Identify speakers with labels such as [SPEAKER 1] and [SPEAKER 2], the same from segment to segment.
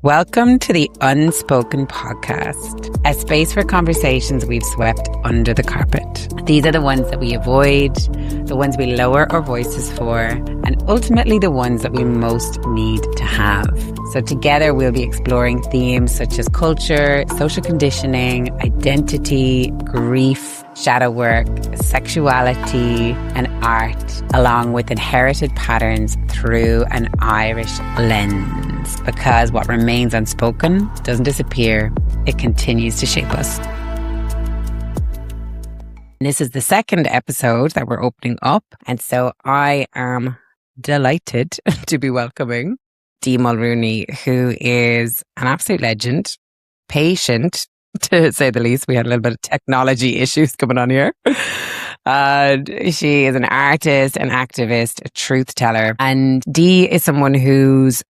[SPEAKER 1] Welcome to the Unspoken Podcast, a space for conversations we've swept under the carpet. These are the ones that we avoid, the ones we lower our voices for, and ultimately the ones that we most need to have. So together we'll be exploring themes such as culture, social conditioning, identity, grief, shadow work, sexuality, and art, along with inherited patterns through an Irish lens. Because what remains unspoken doesn't disappear, it continues to shape us. This is the second episode that we're opening up, and so I am delighted to be welcoming Dee Mulrooney, who is an absolute legend, patient, to say the least. We had a little bit of technology issues coming on here. She is an artist, an activist, a truth teller. And Dee is someone who's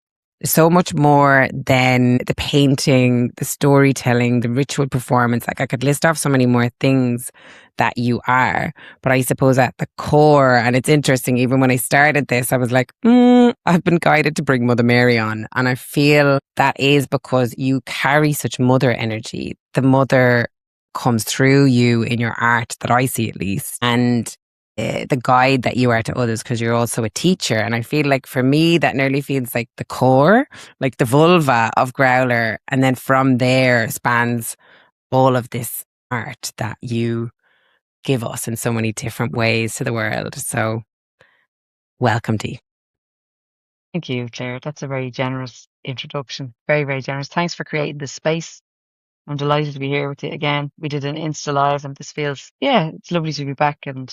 [SPEAKER 1] so much more than the painting, the storytelling, the ritual performance. Like I could list off so many more things that you are. But I suppose at the core, and it's interesting, even when I started this, I was like, I've been guided to bring Mother Mary on. And I feel that is because you carry such mother energy. The mother comes through you in your art, that I see at least. And the guide that you are to others, because you're also a teacher. And I feel like for me, that nearly feels like the core, like the vulva of Growler. And then from there spans all of this art that you give us in so many different ways to the world. So welcome, Dee.
[SPEAKER 2] Thank you, Claire. That's a very generous introduction. Very, very generous. Thanks for creating this space. I'm delighted to be here with you again. We did an Insta Live and this feels, it's lovely to be back, and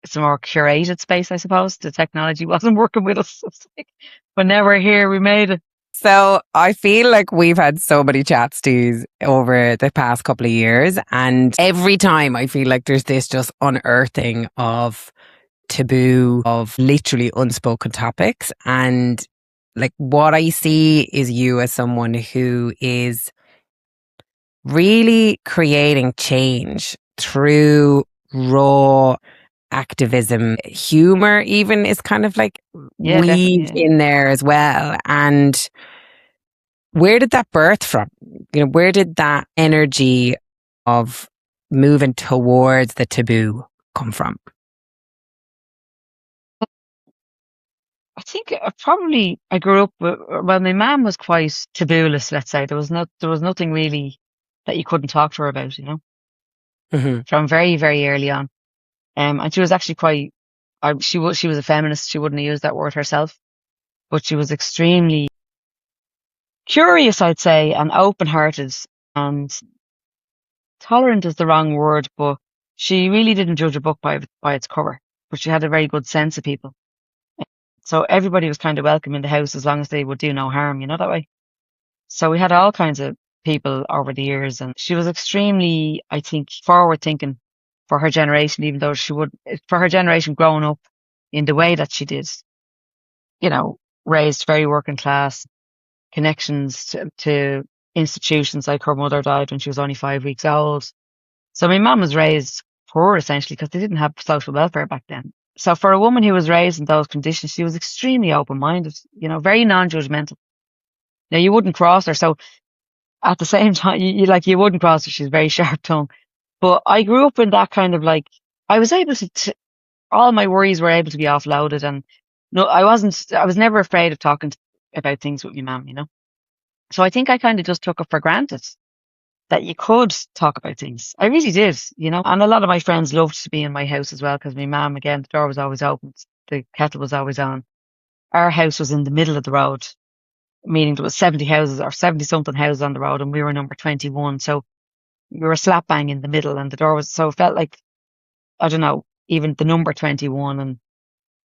[SPEAKER 2] it's a more curated space, I suppose. The technology wasn't working with us. But now we're here, we made it.
[SPEAKER 1] So I feel like we've had so many chats, Dee, over the past couple of years. And every time I feel like there's this just unearthing of taboo, of literally unspoken topics. And like what I see is you as someone who is really creating change through raw activism. Humor even is kind of like weaved in there as well. And where did that birth from? You know, where did that energy of moving towards the taboo come from?
[SPEAKER 2] I think I grew up with, well, my mum was quite taboo-less, let's say. There was nothing really that you couldn't talk to her about, from very, very early on. And she was actually she was a feminist. She wouldn't have used that word herself, but she was extremely curious, I'd say, and open-hearted, and tolerant is the wrong word, but she really didn't judge a book by its cover, but she had a very good sense of people. So everybody was kind of welcome in the house as long as they would do no harm, that way. So we had all kinds of people over the years, and she was extremely, I think, forward thinking for her generation, even though for her generation growing up in the way that she did, raised very working class, connections to institutions. Like her mother died when she was only 5 weeks old. So my mum was raised poor essentially because they didn't have social welfare back then. So for a woman who was raised in those conditions, she was extremely open-minded, very non-judgmental. Now you wouldn't cross her. So at the same time, you wouldn't cross her. She's very sharp tongue. But I grew up in that kind of I was able to all my worries were able to be offloaded, and no, I was never afraid of talking about things with my mum, So I think I kind of just took it for granted that you could talk about things. I really did, and a lot of my friends loved to be in my house as well, because my mum, again, the door was always open, the kettle was always on. Our house was in the middle of the road, meaning there was 70 houses or 70 something houses on the road, and we were number 21. So we were slap bang in the middle, and the door was, so it felt like, I don't know, even the number 21, and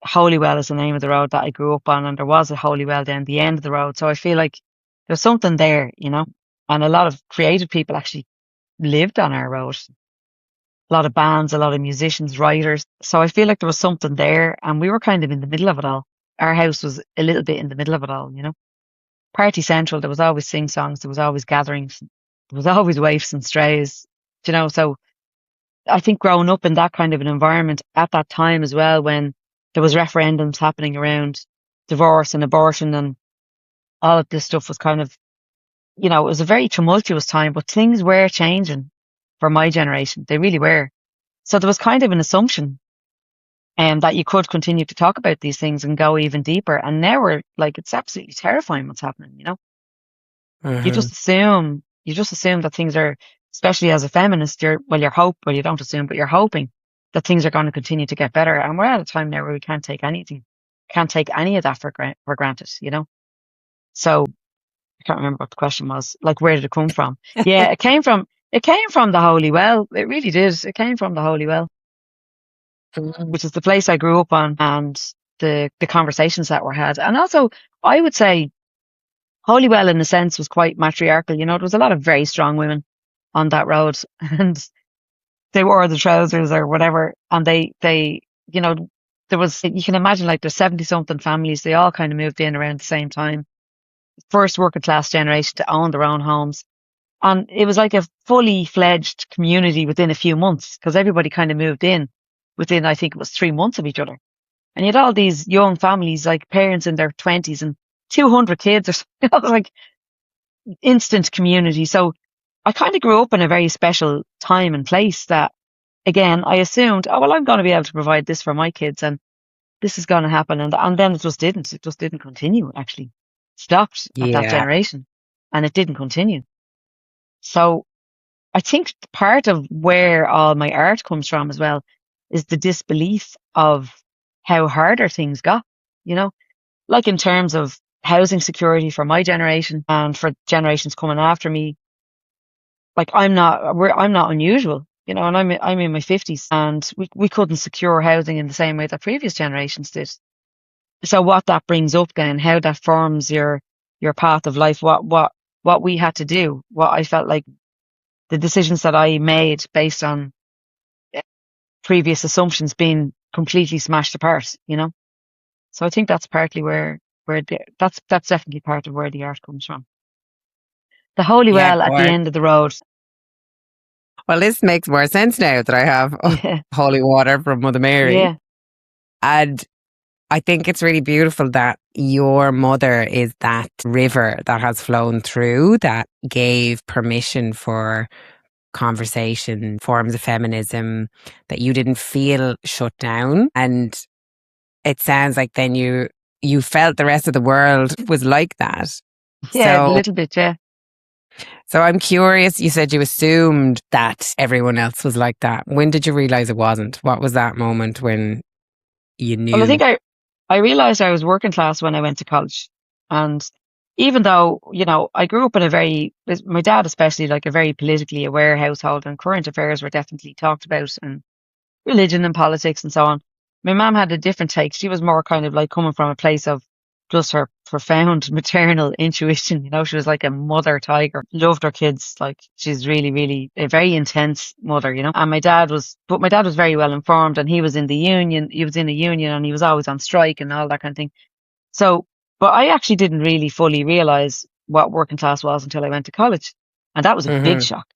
[SPEAKER 2] Holywell is the name of the road that I grew up on, and there was a Holywell down the end of the road. So I feel like there's something there, and a lot of creative people actually lived on our road. A lot of bands, a lot of musicians, writers. So I feel like there was something there, and we were kind of in the middle of it all. Our house was a little bit in the middle of it all, Party central. There was always sing-songs. There was always gatherings. There was always waifs and strays, so I think growing up in that kind of an environment at that time as well, when there was referendums happening around divorce and abortion, and all of this stuff was kind of, it was a very tumultuous time, but things were changing for my generation. They really were. So there was kind of an assumption that you could continue to talk about these things and go even deeper. And now we're like, it's absolutely terrifying what's happening,
[SPEAKER 1] Mm-hmm.
[SPEAKER 2] You just assume that things are, especially as a feminist, you don't assume, but you're hoping that things are going to continue to get better. And we're at a time now where we can't take any of that for granted, So I can't remember what the question was. Like, where did it come from? Yeah, it came from the Holy Well. It really did. It came from the Holy Well, which is the place I grew up on, and the conversations that were had. And also, I would say Holy Well, in a sense, was quite matriarchal. There was a lot of very strong women on that road, and they wore the trousers or whatever. And there was, you can imagine, like, there's 70 something families. They all kind of moved in around the same time. First working class generation to own their own homes. And it was like a fully fledged community within a few months, because everybody kind of moved in within, I think it was 3 months of each other. And you had all these young families, like parents in their 20s and 200 kids or something. It was like instant community. So I kind of grew up in a very special time and place that, again, I assumed, oh, well, I'm going to be able to provide this for my kids and this is going to happen. And then it just didn't continue, actually. Stopped at that
[SPEAKER 1] Yeah.
[SPEAKER 2] generation, and it didn't continue. So I think part of where all my art comes from as well is the disbelief of how harder things got, like in terms of housing security for my generation and for generations coming after me. Like, I'm not unusual, and I'm in my 50s, and we couldn't secure housing in the same way that previous generations did. So what that brings up then, how that forms your path of life, what we had to do, what I felt like the decisions that I made based on previous assumptions being completely smashed apart, So I think that's partly that's definitely part of where the art comes from. The Holy
[SPEAKER 1] Yeah,
[SPEAKER 2] Well at the
[SPEAKER 1] gorgeous.
[SPEAKER 2] end of the road.
[SPEAKER 1] Well, this makes more sense now that I have
[SPEAKER 2] Yeah.
[SPEAKER 1] holy water from Mother Mary.
[SPEAKER 2] Yeah.
[SPEAKER 1] And I think it's really beautiful that your mother is that river that has flown through, that gave permission for conversation, forms of feminism, that you didn't feel shut down. And it sounds like then you felt the rest of the world was like that.
[SPEAKER 2] Yeah, a
[SPEAKER 1] So
[SPEAKER 2] little bit, yeah.
[SPEAKER 1] so I'm curious, you said you assumed that everyone else was like that. When did you realize it wasn't? What was that moment when you
[SPEAKER 2] Well, I
[SPEAKER 1] knew?
[SPEAKER 2] think I realized I was working class when I went to college. And even though, I grew up in my dad especially, like a very politically aware household, and current affairs were definitely talked about, and religion and politics and so on. My mom had a different take. She was more kind of like coming from a place of just her profound maternal intuition. She was like a mother tiger, loved her kids. Like, she's really, really a very intense mother, And but my dad was very well informed, and he was in the union. He was in the union, and he was always on strike and all that kind of thing. So, but I actually didn't really fully realize what working class was until I went to college. And that was a big
[SPEAKER 1] Mm-hmm.
[SPEAKER 2] shock.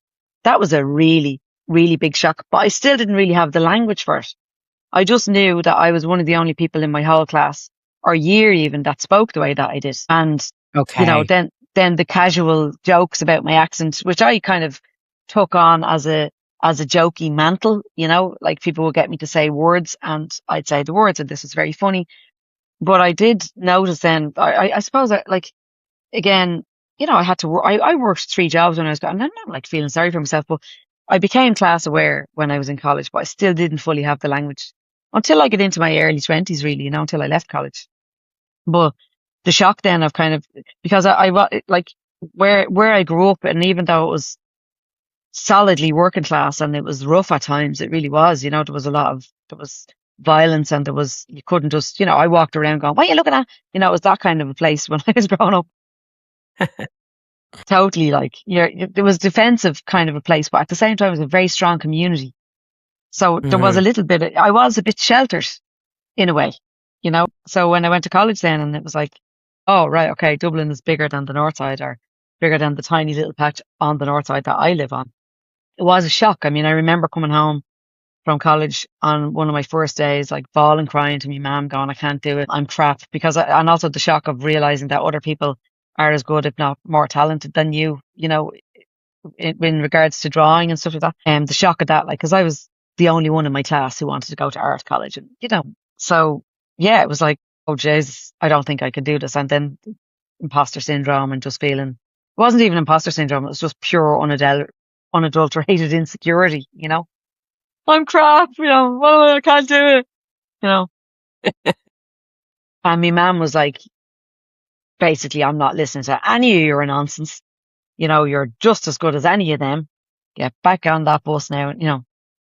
[SPEAKER 2] That was a really, really big shock, but I still didn't really have the language for it. I just knew that I was one of the only people in my whole class or year even that spoke the way that I did. And,
[SPEAKER 1] Okay.
[SPEAKER 2] then the casual jokes about my accent, which I kind of took on as a jokey mantle, like people would get me to say words and I'd say the words, and this was very funny. But I did notice then, I suppose, like, again, I had to work. I worked 3 jobs when I was going, and I'm not like feeling sorry for myself, but I became class aware when I was in college, but I still didn't fully have the language until I get into my early 20s, really, until I left college. But the shock then of kind of, because like, where I grew up, and even though it was solidly working class and it was rough at times, it really was, there was violence, and you couldn't just, I walked around going, what are you looking at? It was that kind of a place when I was growing up. Totally, like, there was defensive kind of a place, but at the same time, it was a very strong community. So there was
[SPEAKER 1] Mm-hmm.
[SPEAKER 2] a little bit, I was a bit sheltered in a way, So when I went to college then, and it was like, oh, right, okay, Dublin is bigger than the north side, or bigger than the tiny little patch on the north side that I live on. It was a shock. I mean, I remember coming home from college on one of my first days, like bawling, crying to my mum, going, I can't do it. I'm crap. And also the shock of realizing that other people are as good, if not more talented than you, in regards to drawing and stuff like that. And the shock of that, like, because I was the only one in my class who wanted to go to art college, and so yeah, it was like, oh Jesus, I don't think I can do this. And then imposter syndrome and just feeling, it wasn't even imposter syndrome, it was just pure unadulterated insecurity. I'm crap. I can't do it. You know. And my mum was like, basically, I'm not listening to any of your nonsense. You're just as good as any of them. Get back on that bus now.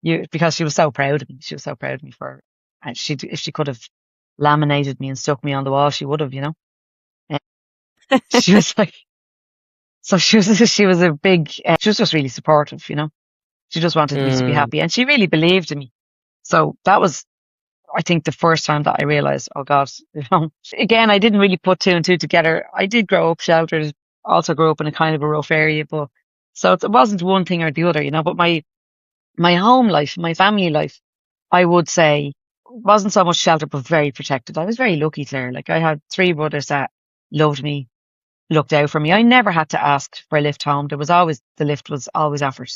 [SPEAKER 2] Because she was so proud of me. She was so proud of me and if she could have laminated me and stuck me on the wall, she would have, And she was like, so she was a big, she was just really supportive, She just wanted me to be happy, and she really believed in me. So that was, I think, the first time that I realized, oh God, again, I didn't really put two and two together. I did grow up sheltered, also grew up in a kind of a rough area, but so it wasn't one thing or the other, but my home life, my family life, I would say wasn't so much sheltered, but very protected. I was very lucky, Claire. Like, I had three brothers that loved me, looked out for me. I never had to ask for a lift home. The lift was always offered,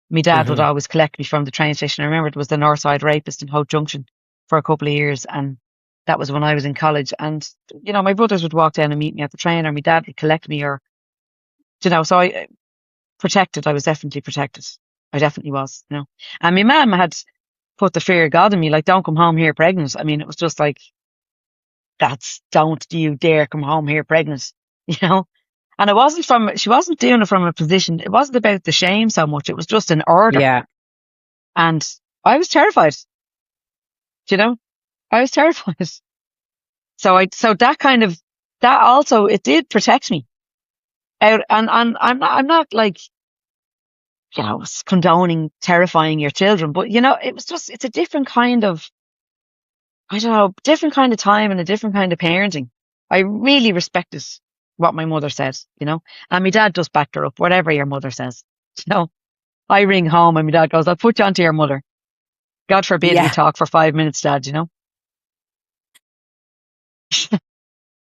[SPEAKER 2] My dad would always collect me from the train station. I remember it was the Northside Rapist in Hope Junction for a couple of years, and that was when I was in college. And my brothers would walk down and meet me at the train, or my dad would collect me, or so I protected. I was definitely protected. I definitely was, And my mum had put the fear of God in me, like, don't come home here pregnant. I mean, it was just like, don't you dare come home here pregnant, And she wasn't doing it from a position, it wasn't about the shame so much, it was just an order.
[SPEAKER 1] Yeah.
[SPEAKER 2] And I was terrified, I was terrified. So that also, it did protect me out. And I'm not like, condoning terrifying your children, but it was just, it's a different kind of, I don't know, different kind of time and a different kind of parenting. I really respected what my mother said, and my dad just backed her up, whatever your mother says. I ring home and my dad goes, I'll put you on to your mother. God forbid we talk for 5 minutes, Dad,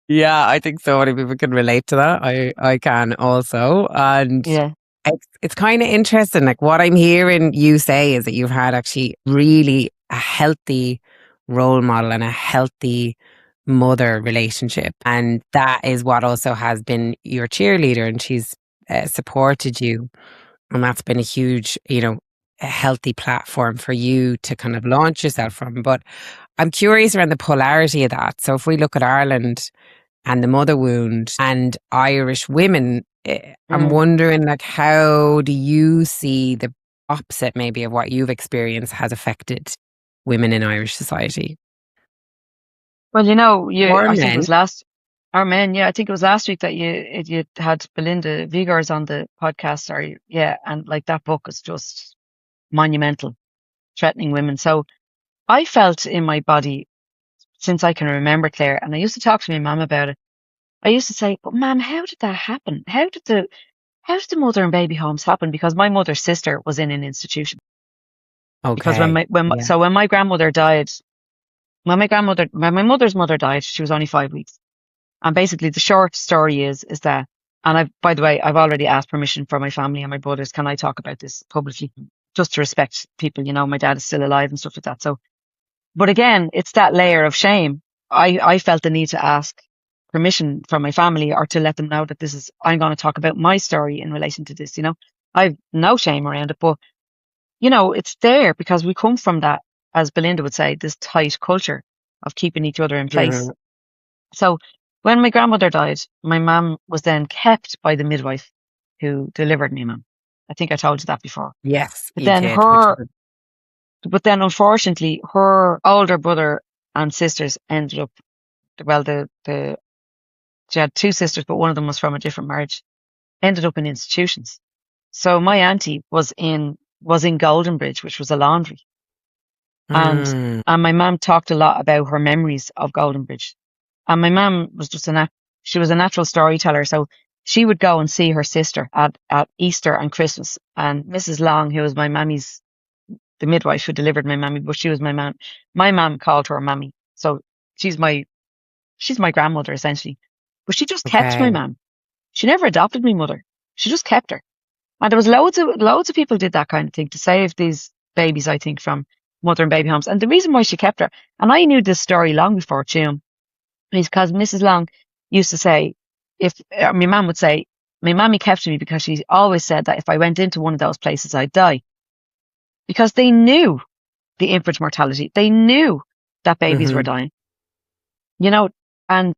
[SPEAKER 1] Yeah, I think so many people can relate to that. I can also. And
[SPEAKER 2] yeah.
[SPEAKER 1] It's kind of interesting. Like, what I'm hearing you say is that you've had actually really a healthy role model and a healthy mother relationship. And that is what also has been your cheerleader, and she's supported you. And that's been a huge, a healthy platform for you to kind of launch yourself from. But I'm curious around the polarity of that. So if we look at Ireland and the mother wound and Irish women, I'm wondering, like, how do you see the opposite maybe of what you've experienced has affected women in Irish society?
[SPEAKER 2] Well, I think it was
[SPEAKER 1] men.
[SPEAKER 2] our men, yeah, I think it was last week that you had Belinda Vigors on the podcast, and like, that book is just monumental, threatening women. So I felt in my body since I can remember, Claire, and I used to talk to my mum about it. I used to say, but Mum, how did that happen? How did the mother and baby homes happen? Because my mother's sister was in an institution. Because
[SPEAKER 1] Okay.
[SPEAKER 2] when my grandmother died, when my mother's mother died, she was only 5 weeks. And basically the short story is that, and by the way, I've already asked permission for my family and my brothers. Can I talk about this publicly? Just to respect people, my dad is still alive and stuff like that. So, but again, it's that layer of shame. I felt the need to ask permission from my family, or to let them know that I'm going to talk about my story in relation to this, I've no shame around it, but it's there because we come from that, as Belinda would say, this tight culture of keeping each other in place.
[SPEAKER 1] Mhm.
[SPEAKER 2] So when my grandmother died, my mum was then kept by the midwife who delivered me, mum. I think I told you that before.
[SPEAKER 1] Yes,
[SPEAKER 2] But
[SPEAKER 1] you
[SPEAKER 2] then
[SPEAKER 1] did.
[SPEAKER 2] unfortunately, her older brother and sisters ended up, well, she had two sisters, but one of them was from a different marriage, ended up in institutions. So my auntie was in Goldenbridge, which was a laundry. And
[SPEAKER 1] Mm.
[SPEAKER 2] my mum talked a lot about her memories of Goldenbridge. And my mum was she was a natural storyteller. So she would go and see her sister at Easter and Christmas. And Mrs. Long, who was the midwife who delivered my mammy, but she was my mum. My mum called her mammy. So she's my grandmother, essentially. But she just kept my
[SPEAKER 1] Okay.
[SPEAKER 2] mum. She never adopted my mother. She just kept her. And there was loads of people did that kind of thing to save these babies, I think, from mother and baby homes. And the reason why she kept her, and I knew this story long before June, is because Mrs. Long used to say, my mum would say, my mammy kept me because she always said that if I went into one of those places, I'd die. Because they knew the infant mortality. They knew that babies were
[SPEAKER 1] Hmm.
[SPEAKER 2] dying, you know, and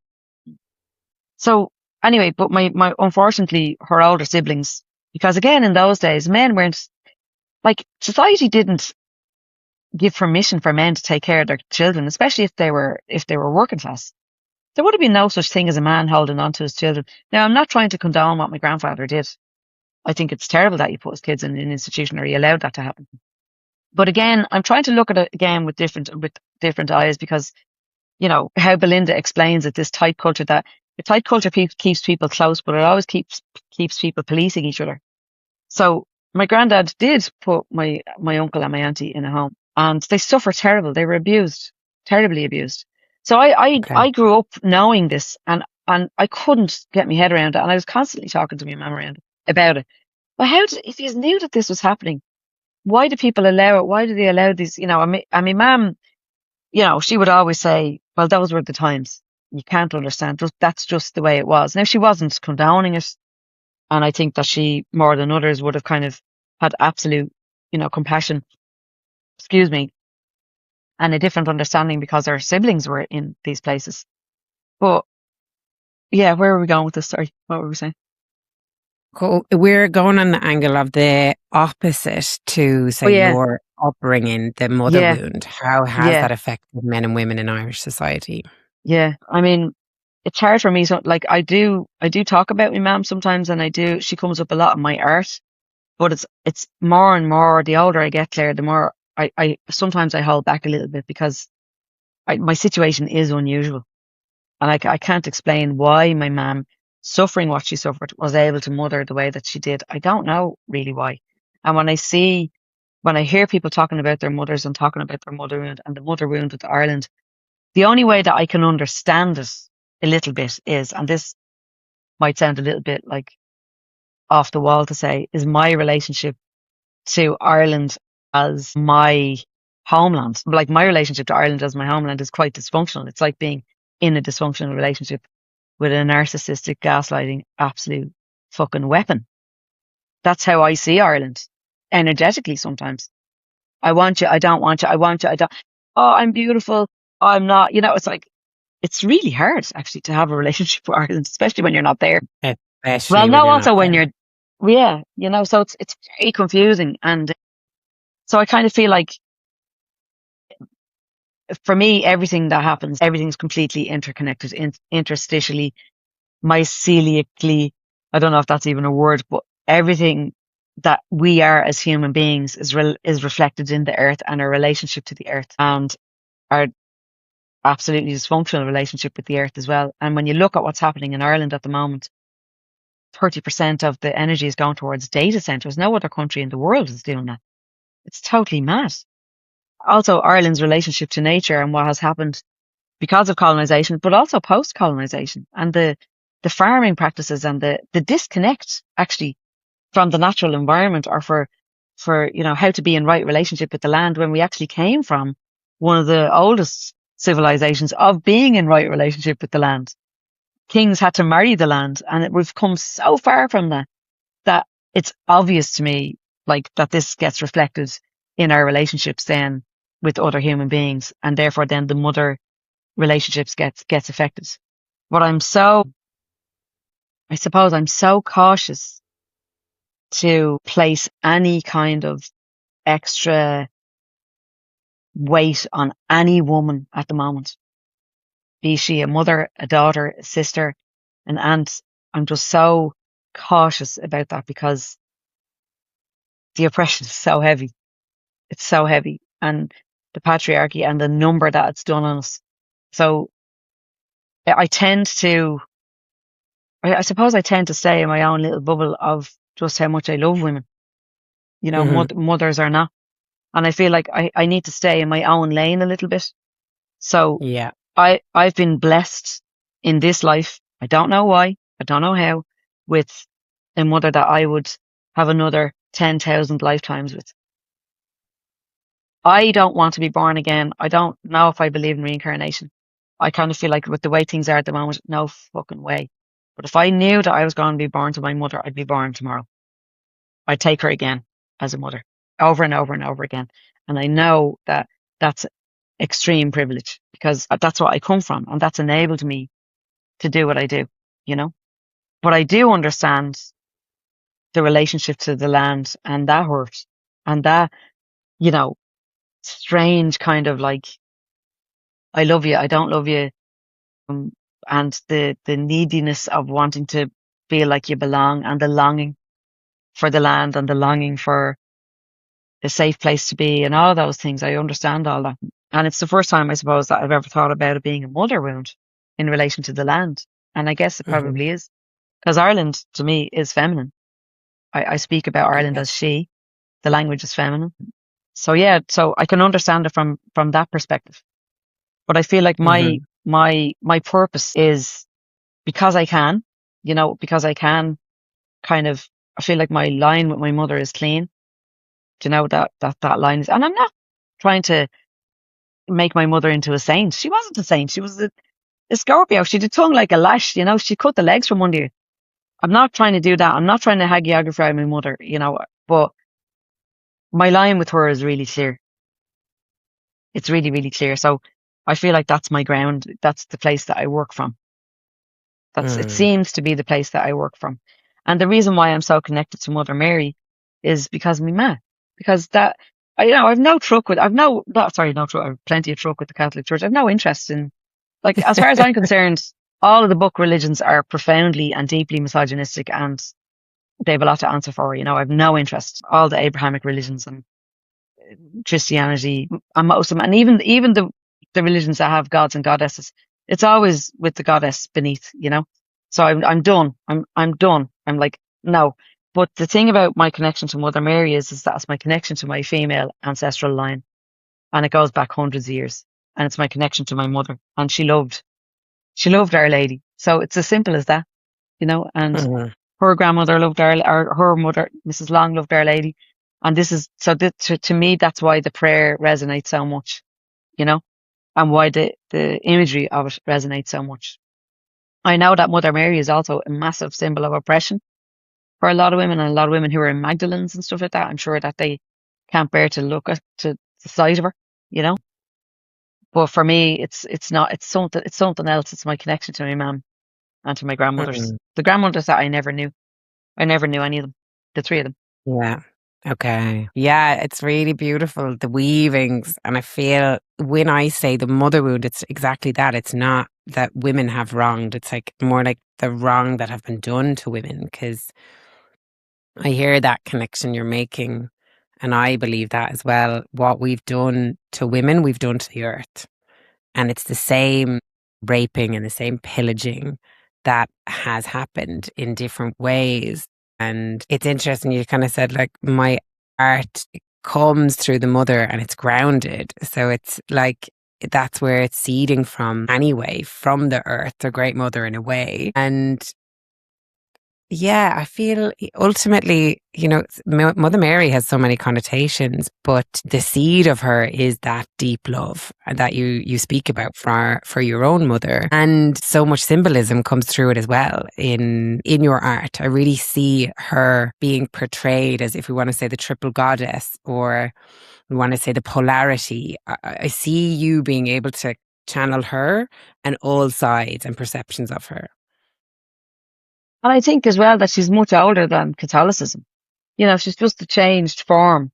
[SPEAKER 2] so anyway, but my unfortunately her older siblings, because again in those days men weren't like society didn't give permission for men to take care of their children, especially if they were working class. There would have been no such thing as a man holding on to his children. Now I'm not trying to condone what my grandfather did. I think it's terrible that he put his kids in an institution or he allowed that to happen. But again, I'm trying to look at it again with different eyes because you know, how Belinda explains it, this tight culture that the tight culture keeps people close, but it always keeps people policing each other. So my granddad did put my uncle and my auntie in a home, and they suffered terrible. They were abused, terribly abused. So
[SPEAKER 1] Okay.
[SPEAKER 2] I grew up knowing this, and I couldn't get my head around it, and I was constantly talking to my mum around about it. But if you knew that this was happening, why do people allow it? Why do they allow these? You know, I mean, mum, you know, she would always say, well, those were the times. You can't understand. That's just the way it was. Now, she wasn't condoning it. And I think that she, more than others, would have kind of had absolute, you know, compassion, excuse me, and a different understanding because her siblings were in these places. But yeah, where are we going with this? Sorry, what were we saying?
[SPEAKER 1] Cool. We're going on the angle of the opposite to,
[SPEAKER 2] Oh,
[SPEAKER 1] say,
[SPEAKER 2] yeah,
[SPEAKER 1] your upbringing, the mother
[SPEAKER 2] yeah,
[SPEAKER 1] wound. How has
[SPEAKER 2] yeah,
[SPEAKER 1] that affected men and women in Irish society?
[SPEAKER 2] yeah. I mean, it's hard for me. So, like, I do talk about my mum sometimes, and she comes up a lot in my art. But it's more and more, the older I get, Claire, the more I sometimes I hold back a little bit because my situation is unusual. And I can't explain why my mum, suffering what she suffered, was able to mother the way that she did. I don't know really why. And when I hear people talking about their mothers and talking about their mother wound and the mother wound with Ireland, the only way that I can understand it a little bit is, and this might sound a little bit like off the wall to say, is my relationship to Ireland as my homeland. Like my relationship to Ireland as my homeland is quite dysfunctional. It's like being in a dysfunctional relationship with a narcissistic, gaslighting, absolute fucking weapon. That's how I see Ireland energetically sometimes. I want you. I don't want you. I want you. I don't. Oh, I'm beautiful. Oh, I'm not. You know, it's like, it's really hard actually to have a relationship with Ireland, especially when you're not there. Well,
[SPEAKER 1] Especially when
[SPEAKER 2] no,
[SPEAKER 1] you're not
[SPEAKER 2] also when
[SPEAKER 1] there.
[SPEAKER 2] you're, yeah, you know, so it's very confusing. And so I kind of feel like for me, everything that happens, everything's completely interconnected, interstitially, mycelially. I don't know if that's even a word, but everything that we are as human beings is reflected in the earth and our relationship to the earth and our absolutely dysfunctional relationship with the earth as well. And when you look at what's happening in Ireland at the moment, 30% of the energy is going towards data centers. No other country in the world is doing that. It's totally mad. Also, Ireland's relationship to nature and what has happened because of colonization, but also post colonization and the farming practices and the disconnect actually from the natural environment or for, you know, how to be in right relationship with the land when we actually came from one of the oldest civilizations of being in right relationship with the land. Kings had to marry the land and we've come so far from that that it's obvious to me like that this gets reflected in our relationships then with other human beings and therefore then the mother relationships gets affected. But I suppose I'm so cautious to place any kind of extra weight on any woman at the moment, be she a mother, a daughter, a sister, an aunt. I'm just so cautious about that because the oppression is so heavy. It's so heavy and the patriarchy and the number that it's done on us. So I tend to I suppose I tend to stay in my own little bubble of just how much I love women. You know,
[SPEAKER 1] Hmm.
[SPEAKER 2] mothers are not. And I feel like I need to stay in my own lane a little bit. So
[SPEAKER 1] Yeah.
[SPEAKER 2] I've been blessed in this life. I don't know why. I don't know how. With a mother that I would have another 10,000 lifetimes with. I don't want to be born again. I don't know if I believe in reincarnation. I kind of feel like with the way things are at the moment, no fucking way. But if I knew that I was going to be born to my mother, I'd be born tomorrow. I'd take her again as a mother over and over and over again. And I know that that's extreme privilege because that's what I come from and that's enabled me to do what I do, you know? But I do understand the relationship to the land and that hurt and that, you know, strange kind of like, I love you, I don't love you. And the neediness of wanting to feel like you belong and the longing for the land and the longing for a safe place to be and all of those things. I understand all that. And it's the first time, I suppose, that I've ever thought about it being a mother wound in relation to the land. And I guess it
[SPEAKER 1] Hmm.
[SPEAKER 2] probably is because Ireland to me is feminine. I speak about Ireland
[SPEAKER 1] Yeah.
[SPEAKER 2] as she, the language is feminine. So yeah, so I can understand it from that perspective. But I feel like
[SPEAKER 1] Hmm.
[SPEAKER 2] my purpose is because I can, you know, because I can kind of, I feel like my line with my mother is clean. Do you know that line is, and I'm not trying to make my mother into a saint. She wasn't a saint. She was a Scorpio. She had a tongue like a lash, you know, she cut the legs from under you. I'm not trying to do that. I'm not trying to hagiography my mother, you know, but my line with her is really clear. It's really, really clear. So I feel like that's my ground. That's the place that I work from. It
[SPEAKER 1] Mm.
[SPEAKER 2] seems to be the place that I work from. And the reason why I'm so connected to Mother Mary is because of my ma. Because that, you know, I've no truck with, no truck, I've plenty of truck with the Catholic Church. I've no interest in, like, as far as I'm concerned, all of the book religions are profoundly and deeply misogynistic and they have a lot to answer for. You know, I've no interest. All the Abrahamic religions and Christianity and most of them, and even the religions that have gods and goddesses, it's always with the goddess beneath, you know. So I'm done. I'm done. I'm like no. But the thing about my connection to Mother Mary is that's my connection to my female ancestral line, and it goes back hundreds of years, and it's my connection to my mother, and she loved Our Lady. So it's as simple as that, you know. And
[SPEAKER 1] Mhm.
[SPEAKER 2] her grandmother loved or her mother, Mrs. Long, loved Our Lady. And this is, so to me, that's why the prayer resonates so much, you know, and why the imagery of it resonates so much. I know that Mother Mary is also a massive symbol of oppression for a lot of women and a lot of women who are in Magdalenes and stuff like that. I'm sure that they can't bear to look at to the sight of her, you know. But for me, it's not. It's something else. It's my connection to my mum and to my grandmothers.
[SPEAKER 1] Mhm.
[SPEAKER 2] The grandmothers that I never knew. I never knew any of them. The three of them.
[SPEAKER 1] Yeah. Okay. Yeah, it's really beautiful, the weavings. And I feel when I say the mother wound, it's exactly that. It's not that women have wronged. It's like more like the wrong that have been done to women. Because I hear that connection you're making. And I believe that as well. What we've done to women, we've done to the earth. And it's the same raping and the same pillaging that has happened in different ways. And it's interesting, you kind of said, like, my art comes through the mother and it's grounded. So it's like, that's where it's seeding from anyway, from the earth, the great mother in a way. And yeah, I feel ultimately, you know, Mother Mary has so many connotations, but the seed of her is that deep love that you speak about for your own mother, and so much symbolism comes through it as well in your art. I really see her being portrayed as, if we want to say, the triple goddess, or we want to say the polarity. I see you being able to channel her and all sides and perceptions of her.
[SPEAKER 2] And I think as well that she's much older than Catholicism. You know, she's just a changed form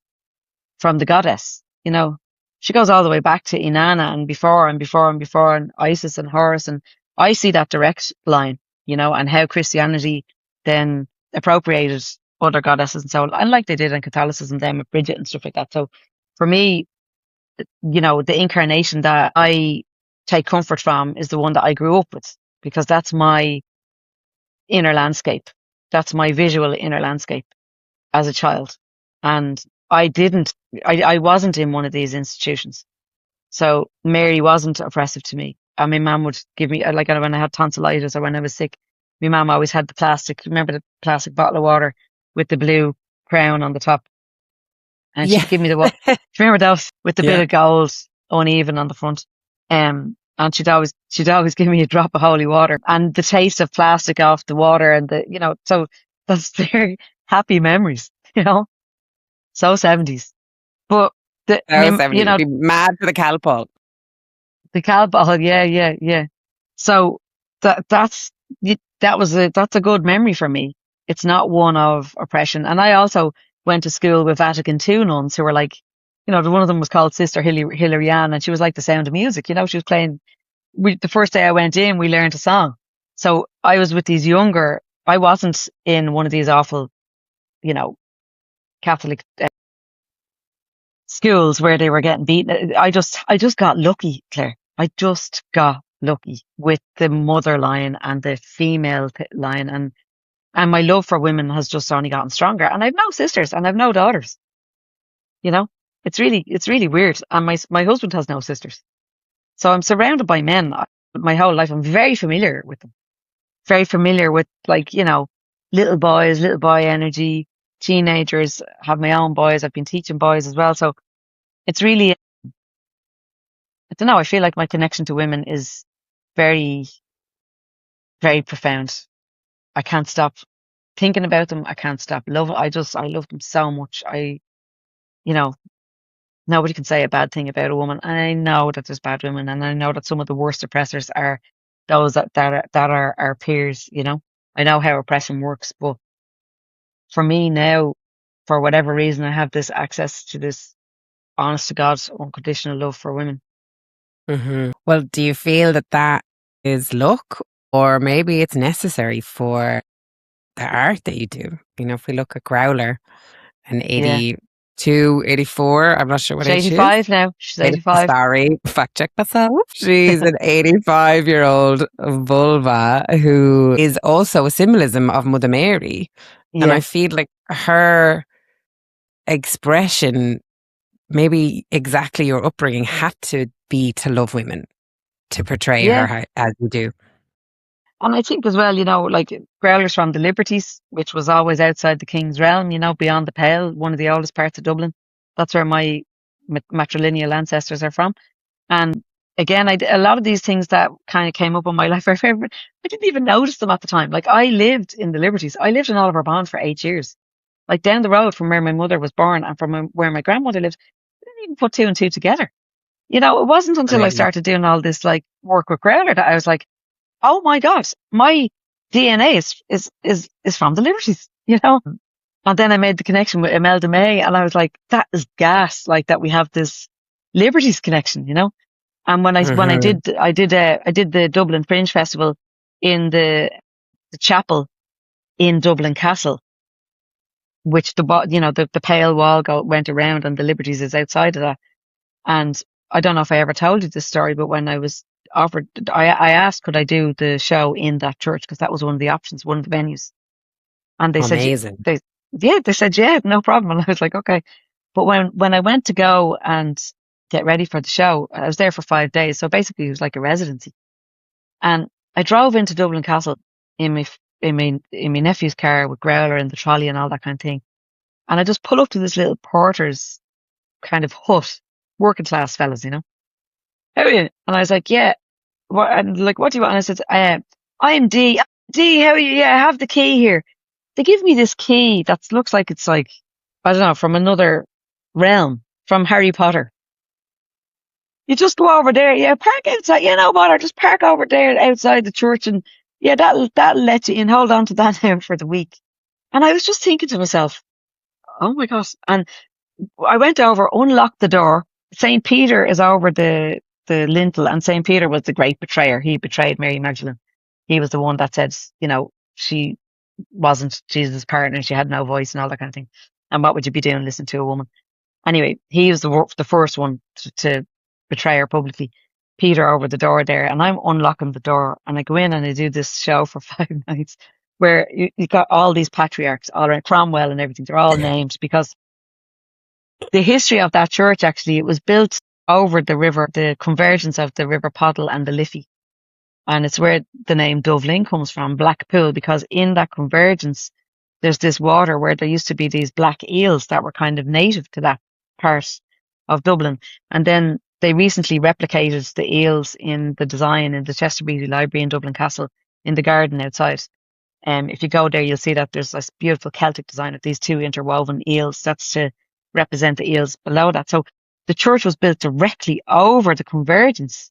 [SPEAKER 2] from the goddess. You know, she goes all the way back to Inanna and before and before and before and Isis and Horus. And I see that direct line, you know, and how Christianity then appropriated other goddesses and so on, and like they did in Catholicism then with Bridget and stuff like that. So for me, you know, the incarnation that I take comfort from is the one that I grew up with because that's my inner landscape. That's my visual inner landscape as a child. And I didn't, I wasn't in one of these institutions. So Mary wasn't oppressive to me. And my mum would give me, like when I had tonsillitis or when I was sick, my mum always had the plastic, remember the plastic bottle of water with the blue crown on the top? And
[SPEAKER 1] Yeah.
[SPEAKER 2] she'd give me the what? Do you remember those with the bit
[SPEAKER 1] Yeah.
[SPEAKER 2] of gold uneven on the front? And she'd always give me a drop of holy water and the taste of plastic off the water and so that's very happy memories, so 70s. But
[SPEAKER 1] So 70. Be mad for the Calpol.
[SPEAKER 2] the cowbell, yeah, yeah, yeah. So that's a good memory for me. It's not one of oppression. And I also went to school with Vatican II nuns who were like, one of them was called Sister Hilary Ann, and she was like The Sound of Music. She was playing. The first day I went in, we learned a song. So I was with these younger. I wasn't in one of these awful, Catholic schools where they were getting beaten. I just got lucky, Claire. I just got lucky with the mother line and the female line, and my love for women has just only gotten stronger. And I've no sisters and I've no daughters. You know, it's really weird. And my husband has no sisters, so I'm surrounded by men my whole life. I'm very familiar with them, very familiar with little boys, little boy energy, teenagers. Have my own boys. I've been teaching boys as well, so it's really, I don't know. I feel like my connection to women is very, very profound. I can't stop thinking about them. I can't stop loving. I love them so much. You know, nobody can say a bad thing about a woman. And I know that there's bad women, and I know that some of the worst oppressors are those that are our peers. I know how oppression works, but for me now, for whatever reason, I have this access to this honest to God, unconditional love for women.
[SPEAKER 1] Well, do you feel that is luck, or maybe it's necessary for the art that you do? If we look at Growler, an
[SPEAKER 2] Yeah.
[SPEAKER 1] 82, 84, I'm not sure what
[SPEAKER 2] She's
[SPEAKER 1] age she is.
[SPEAKER 2] 85 now. She's 85.
[SPEAKER 1] Sorry, fact check myself. She's an 85-year-old vulva who is also a symbolism of Mother Mary. And I
[SPEAKER 2] Yeah.
[SPEAKER 1] feel like her expression, maybe exactly your upbringing, had to be to love women, to portray
[SPEAKER 2] Yeah.
[SPEAKER 1] her as you do.
[SPEAKER 2] And I think as well, like Growler's from the Liberties, which was always outside the King's realm, beyond the Pale, one of the oldest parts of Dublin. That's where my matrilineal ancestors are from. And again, a lot of these things that kind of came up in my life, I didn't even notice them at the time. Like I lived in the Liberties. I lived in Oliver Bond for 8 years. Like down the road from where my mother was born and from where my grandmother lived. I didn't even put two and two together. It wasn't until I
[SPEAKER 1] Brilliant.
[SPEAKER 2] started doing all this like work with Growler that I was like, oh my God, my DNA is from the Liberties. And then I made the connection with Imelda May, and I was like, that is gas, like that we have this Liberties connection. And when I did the Dublin Fringe Festival in the chapel in Dublin Castle, which the pale wall went around, and the Liberties is outside of that. And I don't know if I ever told you this story, but when I was offered, I asked could I do the show in that church, because that was one of the options, one of the venues. And they said,
[SPEAKER 1] Amazing.
[SPEAKER 2] they said, yeah, no problem. And I was like, okay. But when I went to go and get ready for the show, I was there for 5 days. So basically it was like a residency. And I drove into Dublin Castle in my nephew's car with Growler and the trolley and all that kind of thing. And I just pull up to this little porter's kind of hut, working class fellas. How are you? And I was like, yeah. And like, what do you want? And I said, I'm D. D, how are you? Yeah, I have the key here. They give me this key that looks like it's like, I don't know, from another realm, from Harry Potter. You just go over there, yeah, park outside, no bother, just park over there outside the church, and yeah, that'll let you in. Hold on to that now for the week. And I was just thinking to myself, oh my gosh. And I went over, unlocked the door. St. Peter is over the lintel, and St. Peter was the great betrayer. He betrayed Mary Magdalene. He was the one that said, she wasn't Jesus' partner, she had no voice and all that kind of thing. And what would you be doing listening to a woman? Anyway, he was the first one to betray her publicly. Peter over the door there, and I'm unlocking the door, and I go in and I do this show for 5 nights where you got all these patriarchs all around, Cromwell and everything. They're all named because the history of that church, actually, it was built over the river, the convergence of the River Poddle and the Liffey. And it's where the name Dublin comes from, Blackpool, because in that convergence, there's this water where there used to be these black eels that were kind of native to that part of Dublin. And then they recently replicated the eels in the design in the Chester Beatty Library in Dublin Castle in the garden outside. If you go there, you'll see that there's this beautiful Celtic design of these two interwoven eels. That's to represent the eels below that. So the church was built directly over the convergence.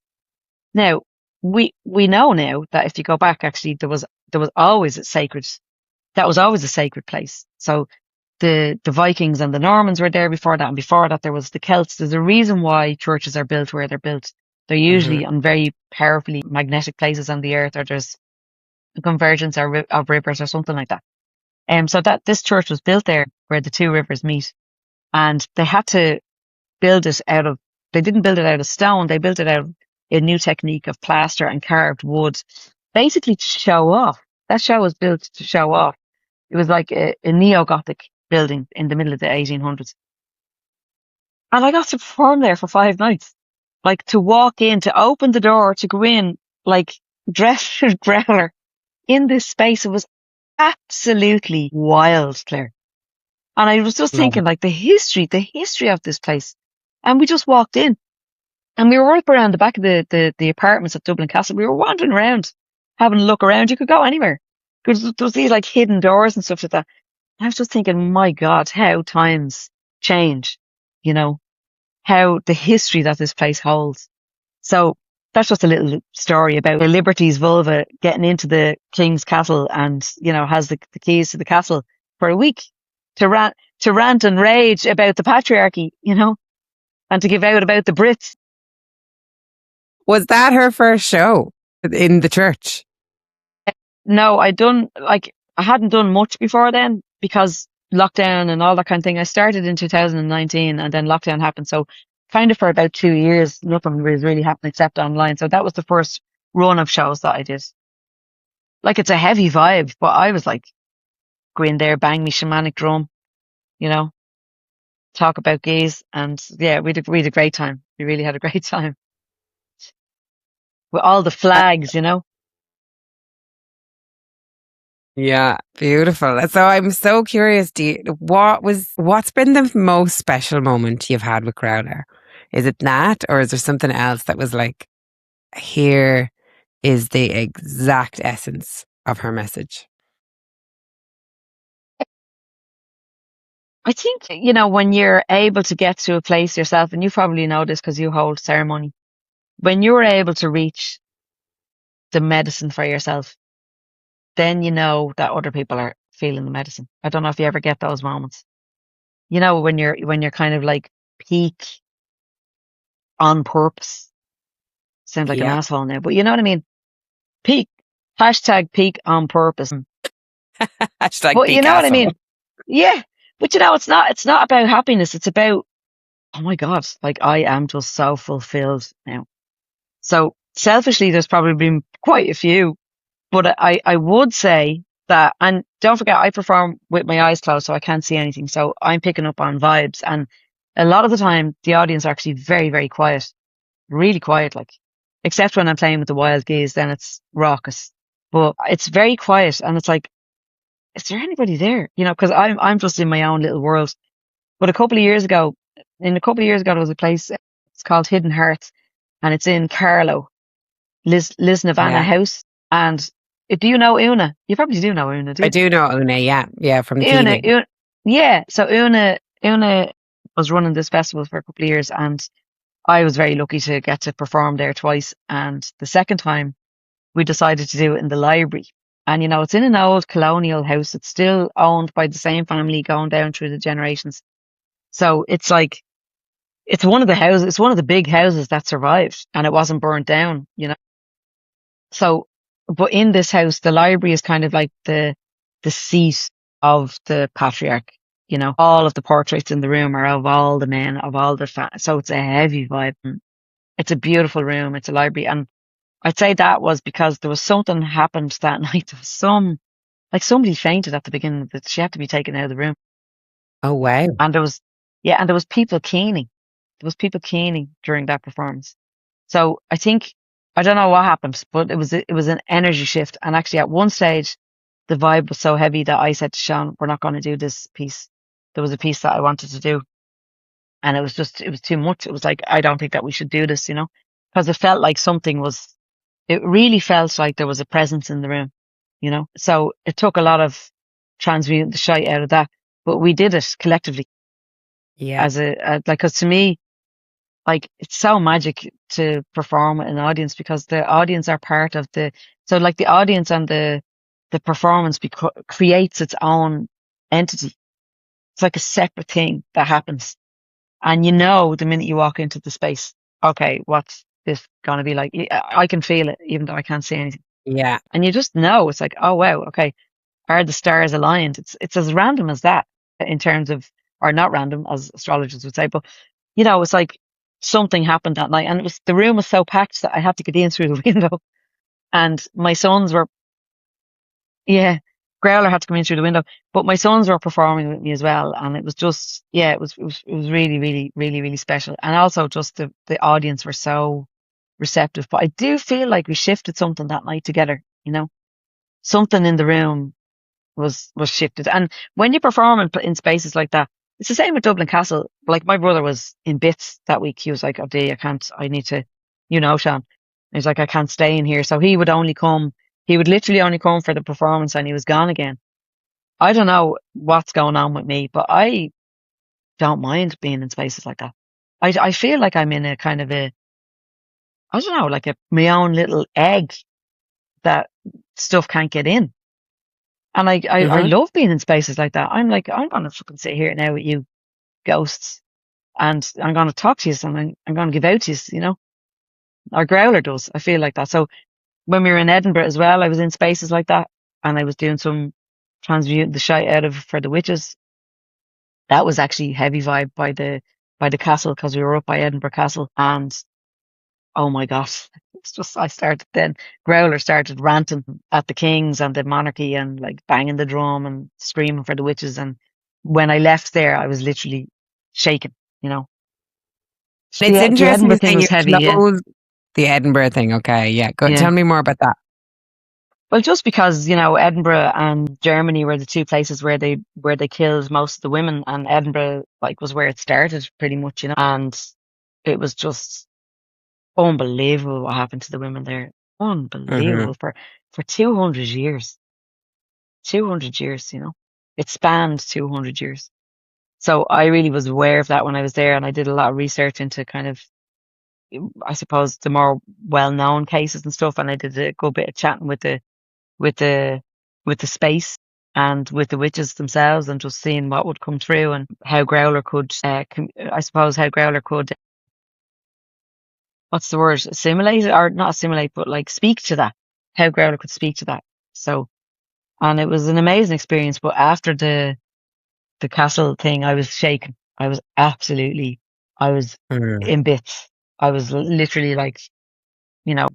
[SPEAKER 2] Now, we know now that if you go back, actually, there was always that was always a sacred place. So the Vikings and the Normans were there before that, and before that there was the Celts. There's a reason why churches are built where they're built. They're usually on very powerfully magnetic places on the earth, or there's a convergence of rivers or something like that. So that this church was built there where the two rivers meet, and they had to build it they didn't build it out of stone, they built it out of a new technique of plaster and carved wood, basically to show off. That show was built to show off. It was like a neo-Gothic building in the middle of the 1800s. And I got to perform there for 5 nights. Like, to walk in, to open the door, to go in, like, dressed as growler in this space. It was absolutely wild, Claire. And I was just thinking, like, the history of this place. And we just walked in. And we were up around the back of the apartments at Dublin Castle. We were wandering around, having a look around. You could go anywhere. Because there was these, like, hidden doors and stuff like that. I was just thinking, my God, how times change, you know, how the history that this place holds. So that's just a little story about Liberty's vulva getting into the King's Castle and, you know, has the keys to the castle for a week to rant and rage about the patriarchy, you know, and to give out about the Brits.
[SPEAKER 1] Was that her first show in the church?
[SPEAKER 2] No, I hadn't done much before then because lockdown and all that kind of thing. I started in 2019 and then lockdown happened. So kind of for about 2 years, nothing was really happening except online. So that was the first run of shows that I did. Like, it's a heavy vibe, but I was like, go in there, bang me shamanic drum, you know, talk about gays. And yeah, we had a great time. We really had a great time with all the flags, you know.
[SPEAKER 1] Yeah, beautiful. So I'm so curious, what's been the most special moment you've had with Crowder? Is it that, or is there something else that was like, here is the exact essence of her message?
[SPEAKER 2] I think, you know, when you're able to get to a place yourself, and you probably know this because you hold ceremony, when you're able to reach the medicine for yourself, then you know that other people are feeling the medicine. I don't know if you ever get those moments. You know, when you're kind of like peak on purpose. Sounds like an asshole now, but you know what I mean? Peak. Hashtag peak on purpose.
[SPEAKER 1] Hashtag
[SPEAKER 2] But
[SPEAKER 1] peak
[SPEAKER 2] you know what I
[SPEAKER 1] asshole.
[SPEAKER 2] mean? Yeah. But you know, it's not about happiness. It's about, oh my God, like, I am just so fulfilled now. So selfishly, there's probably been quite a few, but I would say that, and don't forget, I perform with my eyes closed, so I can't see anything. So I'm picking up on vibes, and a lot of the time the audience are actually very, very quiet, really quiet, like, except when I'm playing with the wild geese, then it's raucous, but it's very quiet. And it's like, is there anybody there? You know, cause I'm just in my own little world. But a couple of years ago, there was a place, it's called Hidden Hearts, and it's in Carlow, Liz Navana House. And do you know Una? You probably do know Una, do you?
[SPEAKER 1] I do know Una, yeah, from
[SPEAKER 2] Una,
[SPEAKER 1] Keeling.
[SPEAKER 2] yeah. So Una was running this festival for a couple of years, and I was very lucky to get to perform there twice. And the second time, we decided to do it in the library. And, you know, it's in an old colonial house. It's still owned by the same family going down through the generations. So it's like, it's one of the big houses that survived and it wasn't burnt down, you know. So, but in this house, the library is kind of like the seat of the patriarch, you know. All of the portraits in the room are of all the men, of all the so it's a heavy vibe. It's a beautiful room. It's a library. And I'd say that was because there was something happened that night. There was like, somebody fainted at the beginning that she had to be taken out of the room.
[SPEAKER 1] Oh, wow.
[SPEAKER 2] And there was people keening. There was people keening during that performance. So I think, I don't know what happened, but it was an energy shift. And actually at one stage, the vibe was so heavy that I said to Sean, we're not going to do this piece. There was a piece that I wanted to do, and it was too much. It was like, I don't think that we should do this, because it felt like it really felt like there was a presence in the room. So it took a lot of transmuting the shite out of that, but we did it collectively
[SPEAKER 1] Yeah.
[SPEAKER 2] because to me, like, it's so magic to perform with an audience, because the audience are part of so like the audience and the performance creates its own entity. It's like a separate thing that happens. And the minute you walk into the space, okay, what's this going to be like? I can feel it, even though I can't see anything.
[SPEAKER 1] Yeah.
[SPEAKER 2] And you just know, it's like, oh, wow, okay, are the stars aligned? It's as random as that in terms of, or not random, as astrologers would say, but it's like something happened that night, and the room was so packed that I had to get in through the window, and my sons were, yeah, Growler had to come in through the window, but my sons were performing with me as well, and it was just, yeah, it was really, really, really, really special, and also just the audience were so receptive. But I do feel like we shifted something that night together, something in the room was shifted. And when you perform in spaces like that, it's the same with Dublin Castle. Like, my brother was in bits that week. He was like, "Oh, Dee, I need to, Sean." He's like, "I can't stay in here." So he would literally only come for the performance, and he was gone again. I don't know what's going on with me, but I don't mind being in spaces like that. I feel like I'm in a kind of I don't know, like my own little egg that stuff can't get in. And I
[SPEAKER 1] Mm-hmm.
[SPEAKER 2] love being in spaces like that. I'm like, I'm going to fucking sit here now with you ghosts, and I'm going to talk to you, and I'm going to give out to you, Our Growler does. I feel like that. So when we were in Edinburgh as well, I was in spaces like that, and I was doing some transmuting the shite out of for the witches. That was actually heavy vibe by the castle, because we were up by Edinburgh Castle, and oh my gosh, it's just, Growler started ranting at the kings and the monarchy, and like banging the drum and screaming for the witches. And when I left there, I was literally shaking, you know.
[SPEAKER 1] It's
[SPEAKER 2] The
[SPEAKER 1] interesting
[SPEAKER 2] Edinburgh
[SPEAKER 1] to
[SPEAKER 2] thing
[SPEAKER 1] say
[SPEAKER 2] was
[SPEAKER 1] you're
[SPEAKER 2] heavy, yeah.
[SPEAKER 1] close. The Edinburgh thing. Okay. Yeah. Go.
[SPEAKER 2] Yeah.
[SPEAKER 1] Tell me more about that.
[SPEAKER 2] Well, just because, Edinburgh and Germany were the two places where they killed most of the women, and Edinburgh, like, was where it started pretty much. And it was just unbelievable what happened to the women there.
[SPEAKER 1] Mm-hmm.
[SPEAKER 2] Unbelievable for 200 years. 200 years, It spanned 200 years. So I really was aware of that when I was there, and I did a lot of research into kind of, I suppose, the more well-known cases and stuff. And I did a good bit of chatting with the, with the space and with the witches themselves, and just seeing what would come through, and how Growler could, I suppose, how Growler could, what's the word, assimilate, or not assimilate, but like speak to that, how Growler could speak to that. So, and it was an amazing experience. But after the castle thing, I was shaken. I was
[SPEAKER 1] Mm.
[SPEAKER 2] in bits. I was literally like, you know,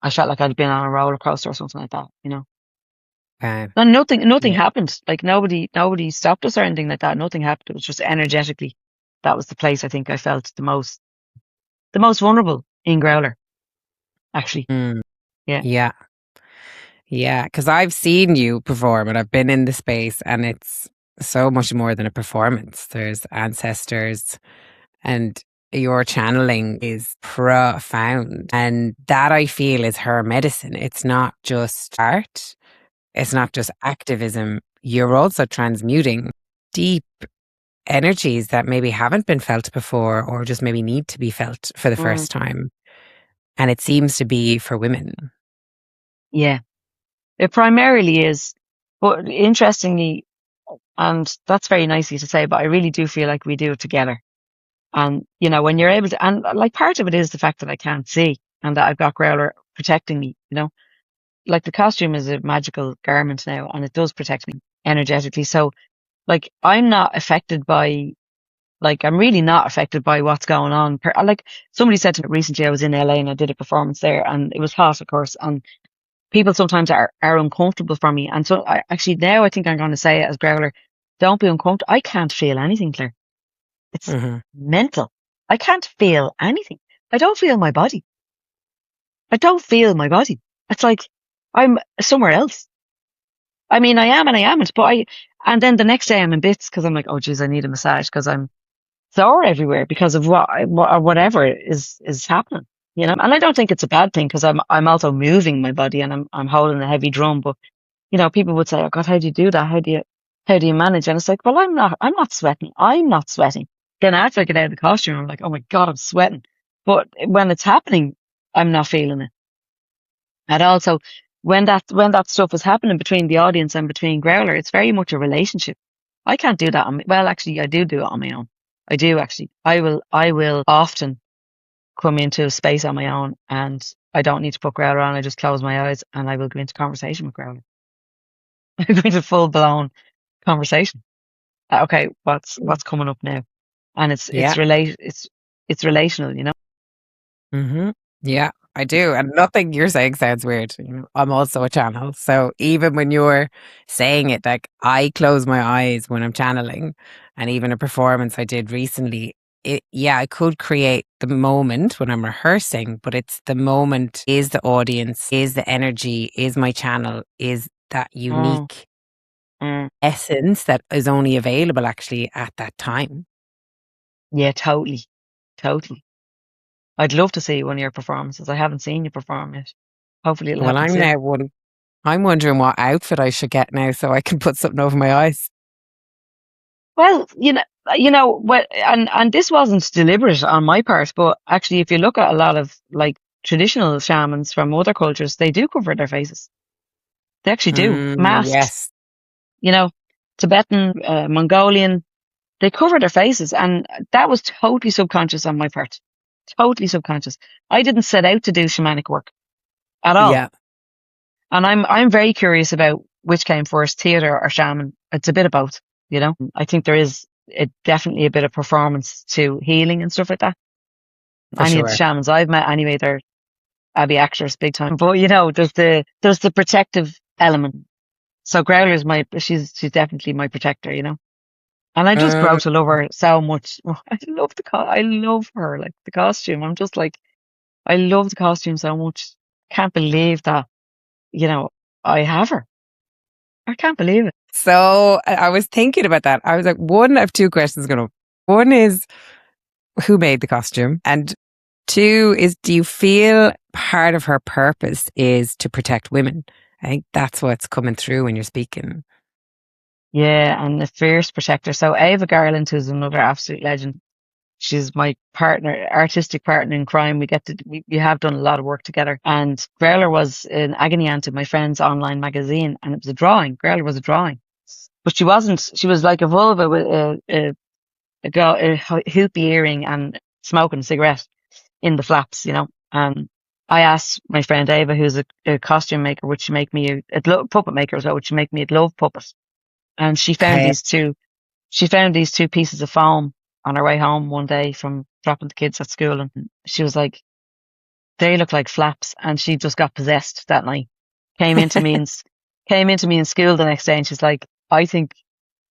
[SPEAKER 2] I felt like I'd been on a roller coaster or something like that.
[SPEAKER 1] Okay.
[SPEAKER 2] And nothing
[SPEAKER 1] Yeah.
[SPEAKER 2] happened. Like, nobody stopped us or anything like that. Nothing happened. It was just energetically. That was the place I think I felt the most vulnerable in Growler, actually.
[SPEAKER 1] Mm.
[SPEAKER 2] Yeah.
[SPEAKER 1] Yeah. Yeah. Because I've seen you perform, and I've been in the space, and it's so much more than a performance. There's ancestors, and your channeling is profound. And that, I feel, is her medicine. It's not just art. It's not just activism. You're also transmuting deep energies that maybe haven't been felt before, or just maybe need to be felt for the
[SPEAKER 2] Mm,
[SPEAKER 1] first time. And it seems to be for women.
[SPEAKER 2] yeah. It primarily is. But interestingly, and that's very nice of you to say, but I really do feel like we do it together. And, when you're able to, and like, part of it is the fact that I can't see, and that I've got Growler protecting me. Like, the costume is a magical garment now, and it does protect me energetically. So, like, I'm really not affected by what's going on. Like, somebody said to me recently, I was in LA and I did a performance there, and it was hot, of course, and people sometimes are uncomfortable for me. And so actually now I think I'm going to say it as Growler, don't be uncomfortable. I can't feel anything, Claire. It's
[SPEAKER 1] Hmm.
[SPEAKER 2] mental. I can't feel anything. I don't feel my body. I don't feel my body. It's like I'm somewhere else. I mean, I am and I amn't, and then the next day I'm in bits because I'm like, oh, geez, I need a massage because I'm sore everywhere because of whatever is happening, and I don't think it's a bad thing because I'm also moving my body and I'm holding a heavy drum. But, people would say, oh God, how do you do that? How do you manage? And it's like, well, I'm not sweating. I'm not sweating. Then after I get out of the costume, I'm like, oh my God, I'm sweating. But when it's happening, I'm not feeling it. And also, when that stuff is happening between the audience and between Growler, it's very much a relationship. I can't do that well, actually, I do it on my own. I do actually. I will often come into a space on my own, and I don't need to put Growler on. I just close my eyes and I will go into conversation with Growler. I go into full blown conversation. Okay, what's coming up now? And
[SPEAKER 1] Yeah.
[SPEAKER 2] it's relational,
[SPEAKER 1] Hmm. Yeah, I do. And nothing you're saying sounds weird. I'm also a channel. So even when you're saying it, like I close my eyes when I'm channeling, and even a performance I did recently, I could create the moment when I'm rehearsing, but it's the moment, is the audience, is the energy, is my channel, is that
[SPEAKER 2] Mm,
[SPEAKER 1] unique
[SPEAKER 2] mm.
[SPEAKER 1] essence that is only available actually at that time.
[SPEAKER 2] Yeah, totally, totally. I'd love to see one of your performances. I haven't seen you perform yet. Hopefully it'll
[SPEAKER 1] Well,
[SPEAKER 2] happen
[SPEAKER 1] I'm
[SPEAKER 2] soon.
[SPEAKER 1] now one. I'm wondering what outfit I should get now so I can put something over my eyes.
[SPEAKER 2] Well, and this wasn't deliberate on my part, but actually, if you look at a lot of like traditional shamans from other cultures, they do cover their faces. They actually do. Masks,
[SPEAKER 1] Yes.
[SPEAKER 2] you know, Tibetan, Mongolian, they cover their faces, and that was totally subconscious on my part. Totally subconscious. I didn't set out to do shamanic work at all,
[SPEAKER 1] Yeah,
[SPEAKER 2] and I'm very curious about which came first, theater or shaman. It's a bit of both, I think there is definitely a bit of performance to healing and stuff like that.
[SPEAKER 1] for
[SPEAKER 2] Any of the
[SPEAKER 1] sure.
[SPEAKER 2] shamans I've met, anyway, they're Abbey actors big time. But there's the protective element. So Growler's she's definitely my protector, And I just grow
[SPEAKER 1] Um,
[SPEAKER 2] to love her so much. Oh, I love her, like the costume. I'm just like, I love the costume so much. Can't believe that, you know, I have her. I can't believe it.
[SPEAKER 1] so I was thinking about that. I was like, one, I have two questions going up. One is who made the costume? And two is, do you feel part of her purpose is to protect women? I think that's what's coming through when you're speaking.
[SPEAKER 2] Yeah, and the fierce protector. So Ava Garland, who's another absolute legend, she's my partner, artistic partner in crime. We have done a lot of work together. And Growler was an agony aunt in my friend's online magazine, and it was a drawing. Growler was a drawing, but she wasn't. She was like a vulva with a hoopy earring and smoking a cigarette in the flaps, And I asked my friend Ava, who's a costume maker, would she make me puppet maker as well? Would she make me a glove puppet? And
[SPEAKER 1] Okay.
[SPEAKER 2] she found these two pieces of foam on her way home one day from dropping the kids at school. And she was like, they look like flaps. And she just got possessed that night. Came into me and, came into me in school the next day. And she's like, I think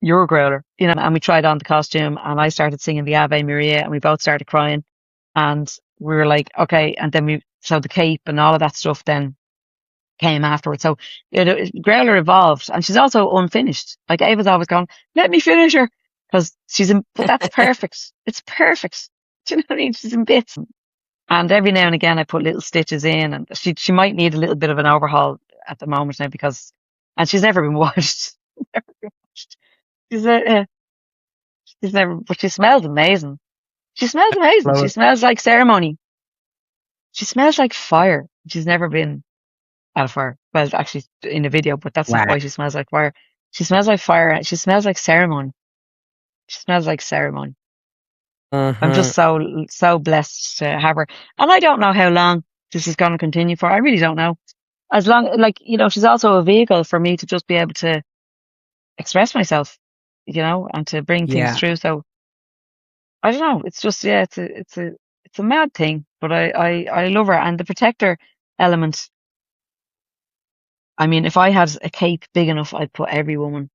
[SPEAKER 2] you're a Growler, and we tried on the costume and I started singing the Ave Maria and we both started crying. And we were like, okay. And then so the cape and all of that stuff then came afterwards. So Growler evolved, and she's also unfinished. Like Ava's always gone, let me finish her because but that's perfect. It's perfect. Do you know what I mean? She's in bits. And every now and again, I put little stitches in, and she might need a little bit of an overhaul at the moment now and she's never been washed. Never been washed. She's, she's never, but she smells amazing. She smells amazing. She
[SPEAKER 1] Love
[SPEAKER 2] smells like ceremony. She smells like fire. She's never been at a fire. Well, actually, in a video, but that's not
[SPEAKER 1] Wow.
[SPEAKER 2] why she smells like fire. She smells like fire. She smells like ceremony. She smells like ceremony. I'm
[SPEAKER 1] Hmm.
[SPEAKER 2] just so blessed to have her. And I don't know how long this is going to continue for. I really don't know. As long, like, she's also a vehicle for me to just be able to express myself, and to bring things
[SPEAKER 1] Yeah.
[SPEAKER 2] through. So I don't know. It's just, yeah, it's a mad thing, but I love her. And the protector element. I mean, if I had a cape big enough, I'd put every woman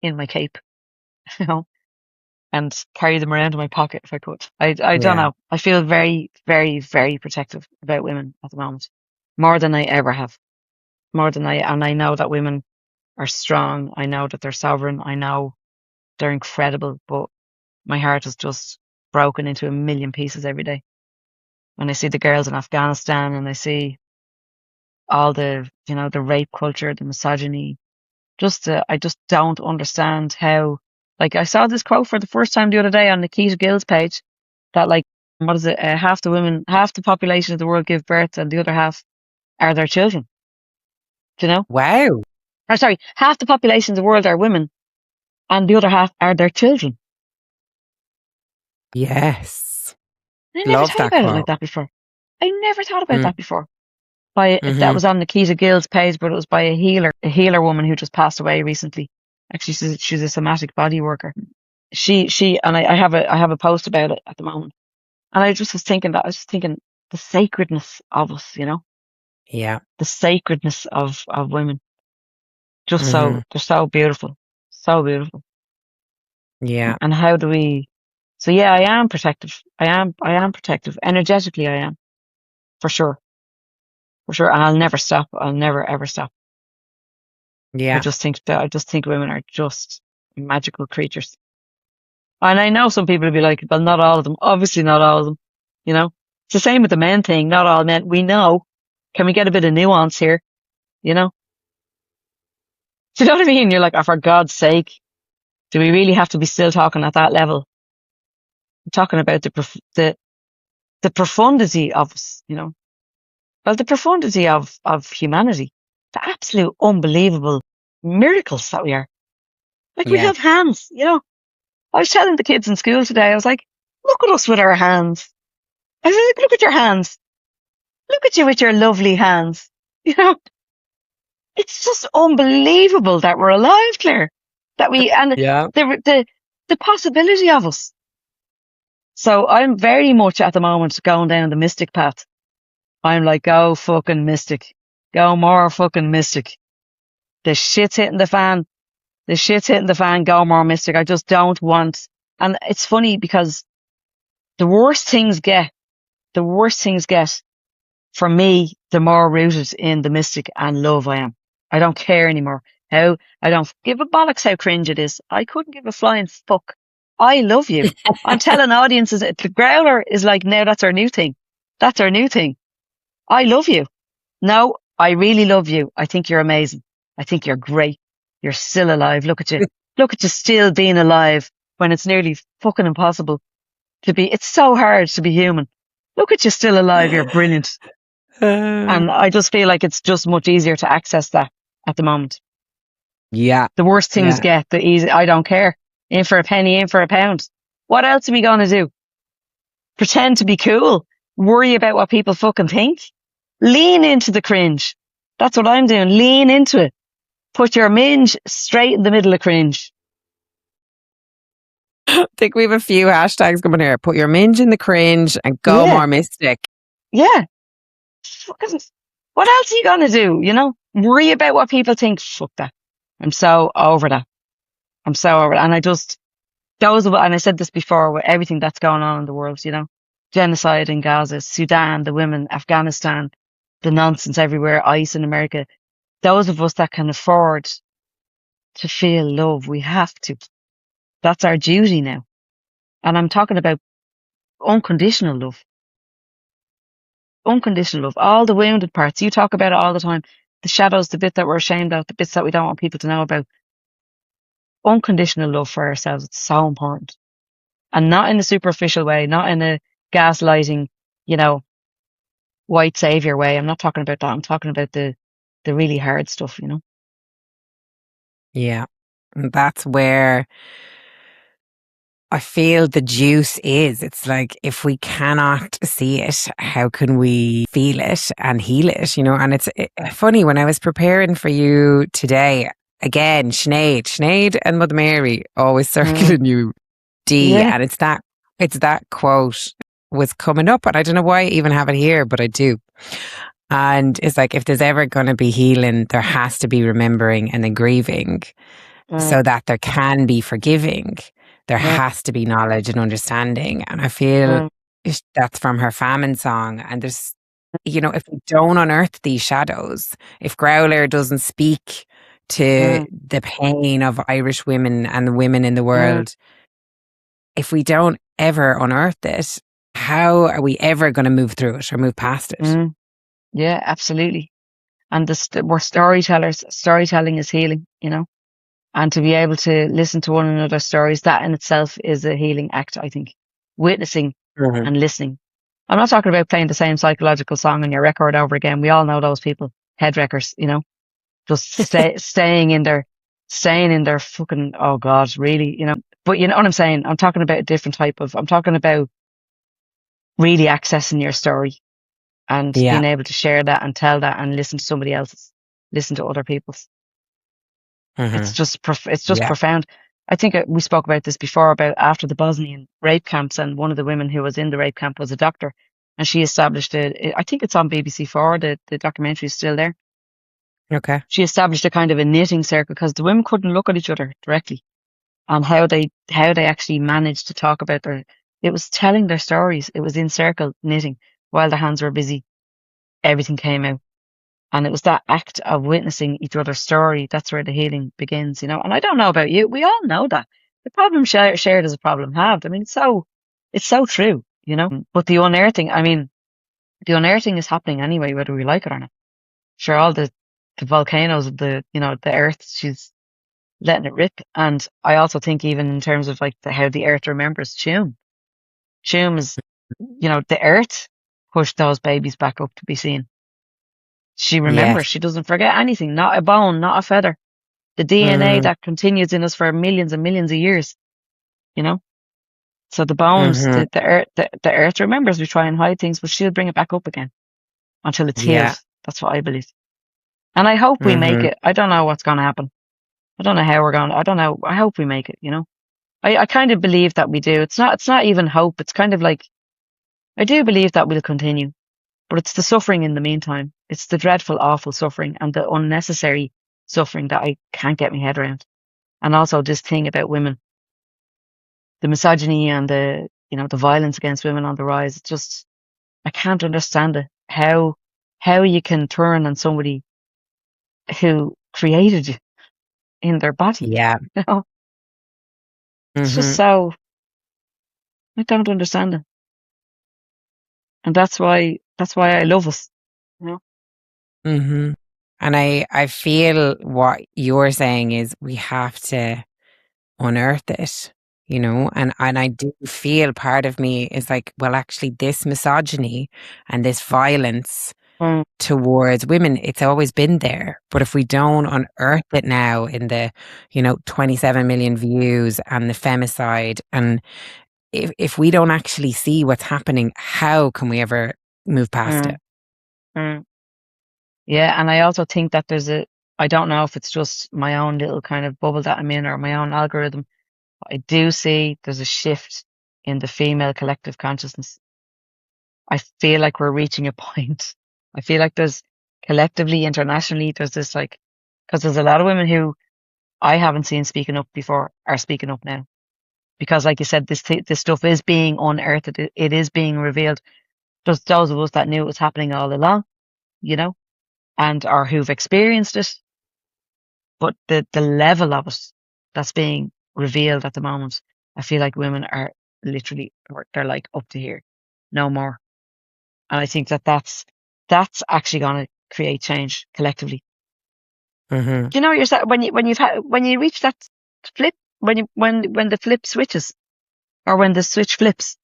[SPEAKER 2] in my cape, you know. and carry them around in my pocket if I could. I don't
[SPEAKER 1] Yeah.
[SPEAKER 2] know. I feel very, very, very protective about women at the moment, more than I ever have. And I know that women are strong. I know that they're sovereign. I know they're incredible, but my heart is just broken into a million pieces every day. When I see the girls in Afghanistan and I see all the, the rape culture, the misogyny, I just don't understand how, like, I saw this quote for the first time the other day on Nikita Gill's page that, like, what is it? Half the population of the world give birth and the other half are their children. Do you know?
[SPEAKER 1] Wow.
[SPEAKER 2] Or sorry, half the population of the world are women and the other half are their children.
[SPEAKER 1] Yes.
[SPEAKER 2] I never
[SPEAKER 1] Love
[SPEAKER 2] thought
[SPEAKER 1] that
[SPEAKER 2] about it like
[SPEAKER 1] quote.
[SPEAKER 2] that before. I never thought about
[SPEAKER 1] Mm.
[SPEAKER 2] that before. That
[SPEAKER 1] Mm-hmm.
[SPEAKER 2] was on Nikita Gill's page, but it was by a healer woman who just passed away recently. Actually, she's a somatic body worker. And I have a post about it at the moment. And I was just thinking the sacredness of us,
[SPEAKER 1] Yeah.
[SPEAKER 2] the sacredness of women. Just
[SPEAKER 1] Mm-hmm.
[SPEAKER 2] they're so beautiful, so beautiful.
[SPEAKER 1] Yeah.
[SPEAKER 2] And how do we? So yeah, I am protective. I am protective. Energetically, I am, for sure. For sure. And I'll never stop. I'll never ever stop.
[SPEAKER 1] Yeah.
[SPEAKER 2] I just think women are just magical creatures. And I know some people will be like, well, not all of them. Obviously not all of them. It's the same with the men thing. Not all men. We know. Can we get a bit of nuance here? Do you know what I mean? You're like, oh, for God's sake, do we really have to be still talking at that level? I'm talking about the profundity of us, well, the profundity of humanity, the absolute unbelievable miracles that we are. Like, we
[SPEAKER 1] Yeah.
[SPEAKER 2] have hands, I was telling the kids in school today, I was like, look at us with our hands. I was like, look at your hands. Look at you with your lovely hands. It's just unbelievable that we're alive, Claire. And
[SPEAKER 1] Yeah.
[SPEAKER 2] the possibility of us. So I'm very much at the moment going down the mystic path. I'm like, go fucking mystic. Go more fucking mystic. The shit's hitting the fan. The shit's hitting the fan. Go more mystic. I just don't want. And it's funny because the worse things get for me, the more rooted in the mystic and love I am. I don't care anymore. I don't give a bollocks how cringe it is. I couldn't give a flying fuck. I love you. I'm telling audiences, the growler is like, now that's our new thing. That's our new thing. I love you. No, I really love you. I think you're amazing. I think you're great. You're still alive. Look at you. Look at you still being alive when it's nearly fucking impossible to be. It's so hard to be human. Look at you still alive. You're brilliant. And I just feel like it's just much easier to access that at the moment.
[SPEAKER 1] Yeah.
[SPEAKER 2] The worse things get, the easy. I don't care. In for a penny, in for a pound. What else are we going to do? Pretend to be cool. Worry about what people fucking think. Lean into the cringe. That's what I'm doing. Lean into it. Put your minge straight in the middle of cringe.
[SPEAKER 1] I think we have a few hashtags coming here. Put your minge in the cringe and go more mystic.
[SPEAKER 2] Yeah. What else are you going to do? Worry about what people think. Fuck that. I'm so over that. I'm so over it. And and I said this before with everything that's going on in the world, genocide in Gaza, Sudan, the women, Afghanistan, the nonsense everywhere, ICE in America. Those of us that can afford to feel love, we have to. That's our duty now. And I'm talking about unconditional love. Unconditional love. All the wounded parts. You talk about it all the time. The shadows, the bit that we're ashamed of, the bits that we don't want people to know about. Unconditional love for ourselves. It's so important. And not in a superficial way, not in a gaslighting, white savior way. I'm not talking about that. I'm talking about the really hard stuff,
[SPEAKER 1] Yeah. And that's where I feel the juice is. It's like, if we cannot see it, how can we feel it and heal it, And it's funny, when I was preparing for you today, again, Sinead and Mother Mary always circling you, D.
[SPEAKER 2] Yeah.
[SPEAKER 1] And it's that quote was coming up, and I don't know why I even have it here, but I do. And it's like, if there's ever going to be healing, there has to be remembering and then grieving so that there can be forgiving. there
[SPEAKER 2] Yeah.
[SPEAKER 1] has to be knowledge and understanding. And I feel that's from her famine song. And there's, if we don't unearth these shadows, if Growler doesn't speak to the pain of Irish women and the women in the world, if we don't ever unearth it, how are we ever going to move through it or move past it?
[SPEAKER 2] Yeah, absolutely. And we're storytellers. Storytelling is healing, and to be able to listen to one another's stories, that in itself is a healing act, I think. Witnessing
[SPEAKER 1] Mhm.
[SPEAKER 2] and listening. I'm not talking about playing the same psychological song on your record over again. We all know those people, head wreckers, just staying in their fucking, oh God, really, but you know what I'm saying? I'm talking about a different I'm talking about really accessing your story and
[SPEAKER 1] Yeah.
[SPEAKER 2] being able to share that and tell that and listen to somebody else's, listen to other people's. It's
[SPEAKER 1] Mhm.
[SPEAKER 2] just, it's just
[SPEAKER 1] Yeah.
[SPEAKER 2] profound. I think we spoke about this before about after the Bosnian rape camps, and one of the women who was in the rape camp was a doctor, and she established I think it's on BBC4, the documentary is still there.
[SPEAKER 1] Okay.
[SPEAKER 2] She established a kind of a knitting circle because the women couldn't look at each other directly, and how they actually managed to talk about it was telling their stories. It was in circle knitting while their hands were busy. Everything came out. And it was that act of witnessing each other's story. That's where the healing begins, And I don't know about you. We all know that the problem shared is a problem halved. I mean, it's so true, But the unearthing, the unearthing is happening anyway, whether we like it or not. Sure, all the volcanoes of the earth, she's letting it rip. And I also think even in terms of like how the earth remembers Tuam. Tuam is, the earth pushed those babies back up to be seen. She
[SPEAKER 1] Yes.
[SPEAKER 2] remembers. She doesn't forget anything. Not a bone, not a feather. The DNA that continues in us for millions and millions of years, So the bones,
[SPEAKER 1] Mhm.
[SPEAKER 2] the earth remembers. We try and hide things, but she'll bring it back up again until it's
[SPEAKER 1] Yeah.
[SPEAKER 2] healed. That's what I believe. And I hope we make
[SPEAKER 1] Mhm.
[SPEAKER 2] it. I don't know what's going to happen. I don't know how we're going. I don't know. I hope we make it, I kind of believe that we do. It's not even hope. It's kind of like, I do believe that we'll continue, but it's the suffering in the meantime. It's the dreadful, awful suffering and the unnecessary suffering that I can't get my head around. And also this thing about women, the misogyny and the violence against women on the rise. It's just, I can't understand it. How you can turn on somebody who created you in their body.
[SPEAKER 1] Yeah.
[SPEAKER 2] You know, it's just
[SPEAKER 1] Mhm.
[SPEAKER 2] so, I don't understand it. And that's why I love us. You know?
[SPEAKER 1] Mhm. And I feel what you're saying is we have to unearth it, and I do feel part of me is like, well, actually this misogyny and this violence
[SPEAKER 2] Mm,
[SPEAKER 1] towards women, it's always been there. But if we don't unearth it now in the, 27 million views and the femicide, and if we don't actually see what's happening, how can we ever move past it?
[SPEAKER 2] mm, mm. Yeah. And I also think that I don't know if it's just my own little kind of bubble that I'm in or my own algorithm. But I do see there's a shift in the female collective consciousness. I feel like we're reaching a point. I feel like there's collectively, internationally, there's this like, because there's a lot of women who I haven't seen speaking up before are speaking up now. Because, like you said, this stuff is being unearthed. It is being revealed. There's those of us that knew it was happening all along, and or who've experienced it. But the level of it that's being revealed at the moment, I feel like women are literally, or they're like up to here, no more. And I think that's actually going to create change collectively.
[SPEAKER 1] Hmm.
[SPEAKER 2] Do you know yourself when you reach that flip, when the flip switches or when the switch flips,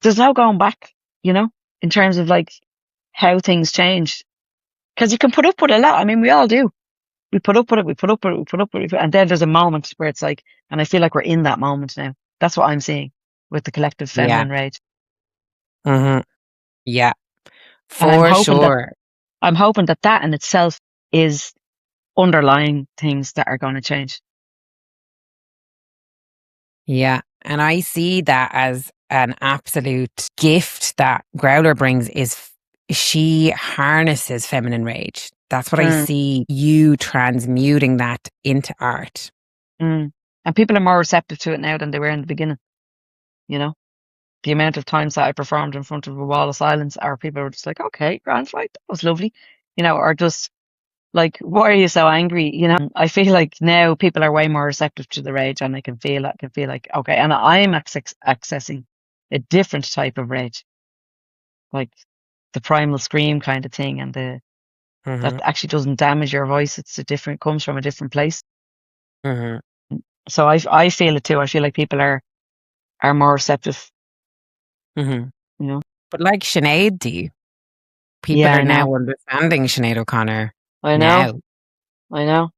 [SPEAKER 2] there's no going back, in terms of like how things change. Because you can put up with a lot. I mean, we all do. We put up with it, we put up with it, we put up with it. And then there's a moment where it's like, and I feel like we're in that moment now. That's what I'm seeing with the collective
[SPEAKER 1] Yeah.
[SPEAKER 2] feminine rage.
[SPEAKER 1] Hmm. Yeah.
[SPEAKER 2] And I'm
[SPEAKER 1] For
[SPEAKER 2] hoping that
[SPEAKER 1] sure.
[SPEAKER 2] that in itself is underlying things that are going to change.
[SPEAKER 1] Yeah. And I see that as an absolute gift that Growler brings is she harnesses feminine rage. That's what I
[SPEAKER 2] Mm,
[SPEAKER 1] see you transmuting that into art.
[SPEAKER 2] mm. And people are more receptive to it now than they were in the beginning. You know, the amount of times that I performed in front of a wall of silence, or people were just like, okay, grand, right, that was lovely. Or just like, why are you so angry? I feel like now people are way more receptive to the rage, and I can feel it. I can feel like, okay, and I'm accessing a different type of rage, like the primal scream kind of thing, and that
[SPEAKER 1] Mm-hmm.
[SPEAKER 2] actually doesn't damage your voice. Comes from a different place.
[SPEAKER 1] Mm-hmm.
[SPEAKER 2] So I feel it too. I feel like people are more receptive,
[SPEAKER 1] Mm-hmm.
[SPEAKER 2] you know?
[SPEAKER 1] But like Sinead D, people
[SPEAKER 2] Yeah,
[SPEAKER 1] are
[SPEAKER 2] I
[SPEAKER 1] now
[SPEAKER 2] know.
[SPEAKER 1] understanding Sinead O'Connor
[SPEAKER 2] I know.
[SPEAKER 1] now.
[SPEAKER 2] I know.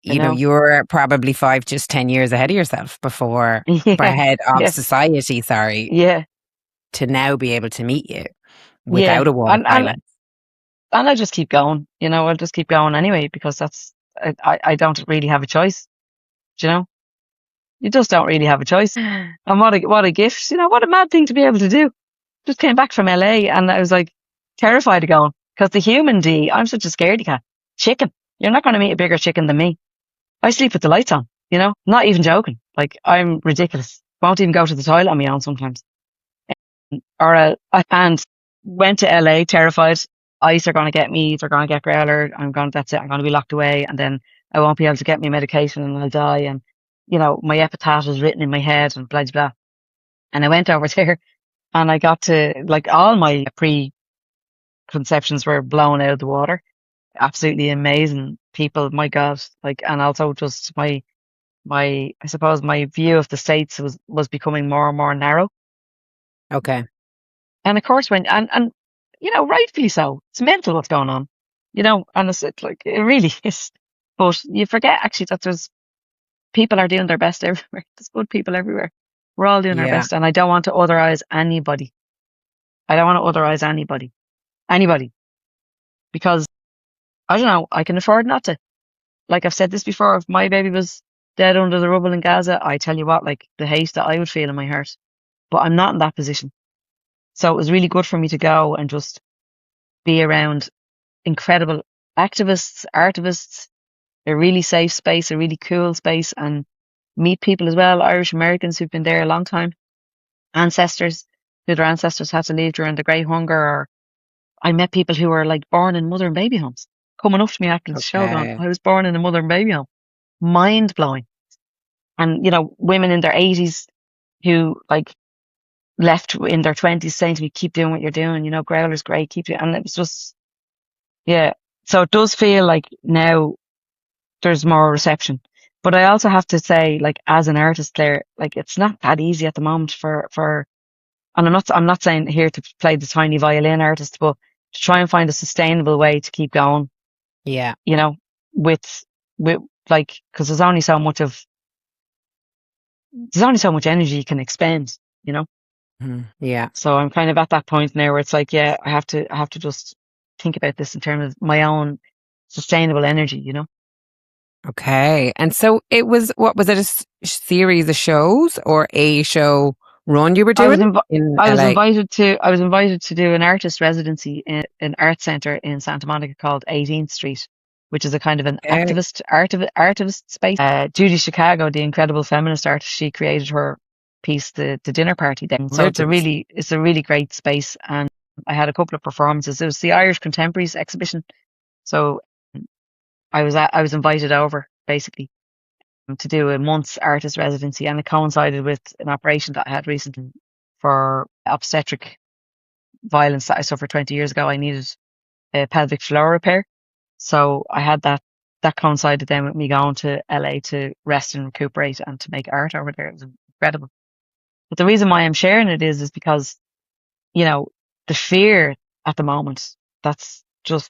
[SPEAKER 2] I know.
[SPEAKER 1] You're probably five, just 10 years ahead of yourself before,
[SPEAKER 2] Yeah.
[SPEAKER 1] ahead of
[SPEAKER 2] Yeah.
[SPEAKER 1] society, sorry,
[SPEAKER 2] Yeah.
[SPEAKER 1] to now be able to meet you
[SPEAKER 2] Yeah.
[SPEAKER 1] without a wall of
[SPEAKER 2] And
[SPEAKER 1] silence.
[SPEAKER 2] I just keep going, I'll just keep going anyway, because I don't really have a choice, you know? You just don't really have a choice. And what a gift, what a mad thing to be able to do. Just came back from LA and I was like terrified of going, because the human D, I'm such a scaredy cat. Chicken. You're not going to meet a bigger chicken than me. I sleep with the lights on, not even joking. Like, I'm ridiculous. Won't even go to the toilet on my own sometimes. And went to LA terrified. ICE are going to get me. They're going to get Growler. That's it. I'm going to be locked away. And then I won't be able to get my medication and I'll die. And, my epitaph is written in my head and blah, blah, blah. And I went over there and I got to, like, all my preconceptions were blown out of the water. Absolutely amazing people. My God. Like, and also just I suppose my view of the States was becoming more and more narrow.
[SPEAKER 1] Okay.
[SPEAKER 2] And of course, and rightfully so. It's mental what's going on, and it's like, it really is. But you forget actually that there's people are doing their best everywhere. There's good people everywhere. We're all doing our
[SPEAKER 1] Yeah.
[SPEAKER 2] best. And I don't want to otherize anybody. I don't want to otherize anybody, because I don't know, I can afford not to. Like I've said this before, if my baby was dead under the rubble in Gaza, I tell you what, like the hate that I would feel in my heart, but I'm not in that position. So it was really good for me to go and just be around incredible activists, artivists, a really safe space, a really cool space, and meet people as well, Irish Americans who've been there a long time, ancestors who their ancestors had to leave during the Great Hunger, or I met people who were like born in mother and baby homes, coming up to me after the show going,
[SPEAKER 1] Okay.
[SPEAKER 2] I was born in a mother and baby home. Mind blowing. And, women in their 80s who like left in their 20s saying to me, keep doing what you're doing, Growler's great, keep doing, and it was just, yeah. So it does feel like now there's more reception. But I also have to say, like, as an artist there, like, it's not that easy at the moment and I'm not saying here to play the tiny violin artist, but to try and find a sustainable way to keep going,
[SPEAKER 1] Yeah.
[SPEAKER 2] you know, with, with like, cause there's only so much energy you can expend.
[SPEAKER 1] Yeah.
[SPEAKER 2] So I'm kind of at that point now where it's like, yeah, I have to just think about this in terms of my own sustainable energy.
[SPEAKER 1] Okay. And so it was, what was it, series of shows or a show run you were
[SPEAKER 2] I was
[SPEAKER 1] doing in LA?
[SPEAKER 2] I was invited to do an artist residency in an art center in Santa Monica called 18th Street, which is a kind of an
[SPEAKER 1] Okay.
[SPEAKER 2] artivist space. Judy Chicago, the incredible feminist artist, she created her piece, the dinner party there. So
[SPEAKER 1] Legends.
[SPEAKER 2] it's a really great space. And I had a couple of performances. It was the Irish Contemporaries exhibition. So I was invited over basically to do a month's artist residency, and it coincided with an operation that I had recently for obstetric violence that I suffered 20 years ago. I needed a pelvic floor repair. So I had that coincided then with me going to LA to rest and recuperate and to make art over there. It was incredible. But the reason why I'm sharing it is because, you know, the fear at the moment, that's just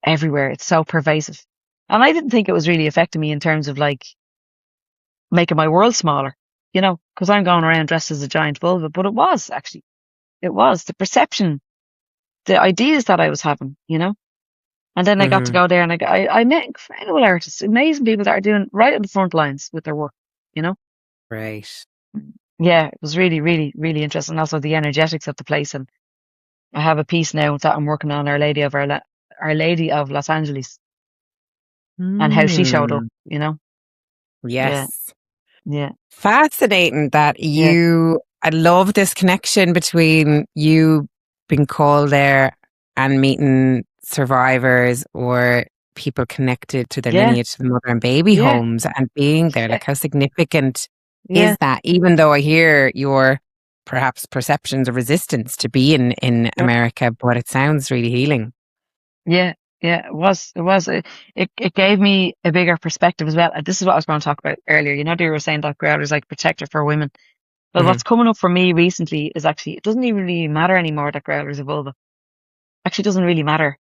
[SPEAKER 2] everywhere. It's so pervasive. And I didn't think it was really affecting me in terms of like making my world smaller, because I'm going around dressed as a giant vulva, but it was actually, it was the perception, the ideas that I was having. And then I got to
[SPEAKER 1] Hmm.
[SPEAKER 2] go there and I met incredible artists, amazing people that are doing right at the front lines with their work, you know?
[SPEAKER 1] Right.
[SPEAKER 2] Yeah, it was really, really, really interesting. Also the energetics of the place. And I have a piece now that I'm working on, Our Lady of Los Angeles, and how she showed up,
[SPEAKER 1] Mm.
[SPEAKER 2] Yeah.
[SPEAKER 1] Yes.
[SPEAKER 2] Yeah.
[SPEAKER 1] Fascinating that
[SPEAKER 2] Yeah.
[SPEAKER 1] I love this connection between you being called there and meeting survivors or people connected to their
[SPEAKER 2] Yeah.
[SPEAKER 1] lineage to the mother and baby
[SPEAKER 2] Yeah.
[SPEAKER 1] homes and being there.
[SPEAKER 2] Yeah.
[SPEAKER 1] Like, how significant
[SPEAKER 2] Yeah.
[SPEAKER 1] is that? Even though I hear your perhaps perceptions of resistance to be in
[SPEAKER 2] Yeah.
[SPEAKER 1] America, but it sounds really healing.
[SPEAKER 2] Yeah. Yeah. It gave me a bigger perspective as well. And this is what I was going to talk about earlier. You know, they were saying that Growler's like protector for women. But
[SPEAKER 1] Hmm.
[SPEAKER 2] what's coming up for me recently is actually, it doesn't even really matter anymore that Growler's a vulva. Actually doesn't really matter.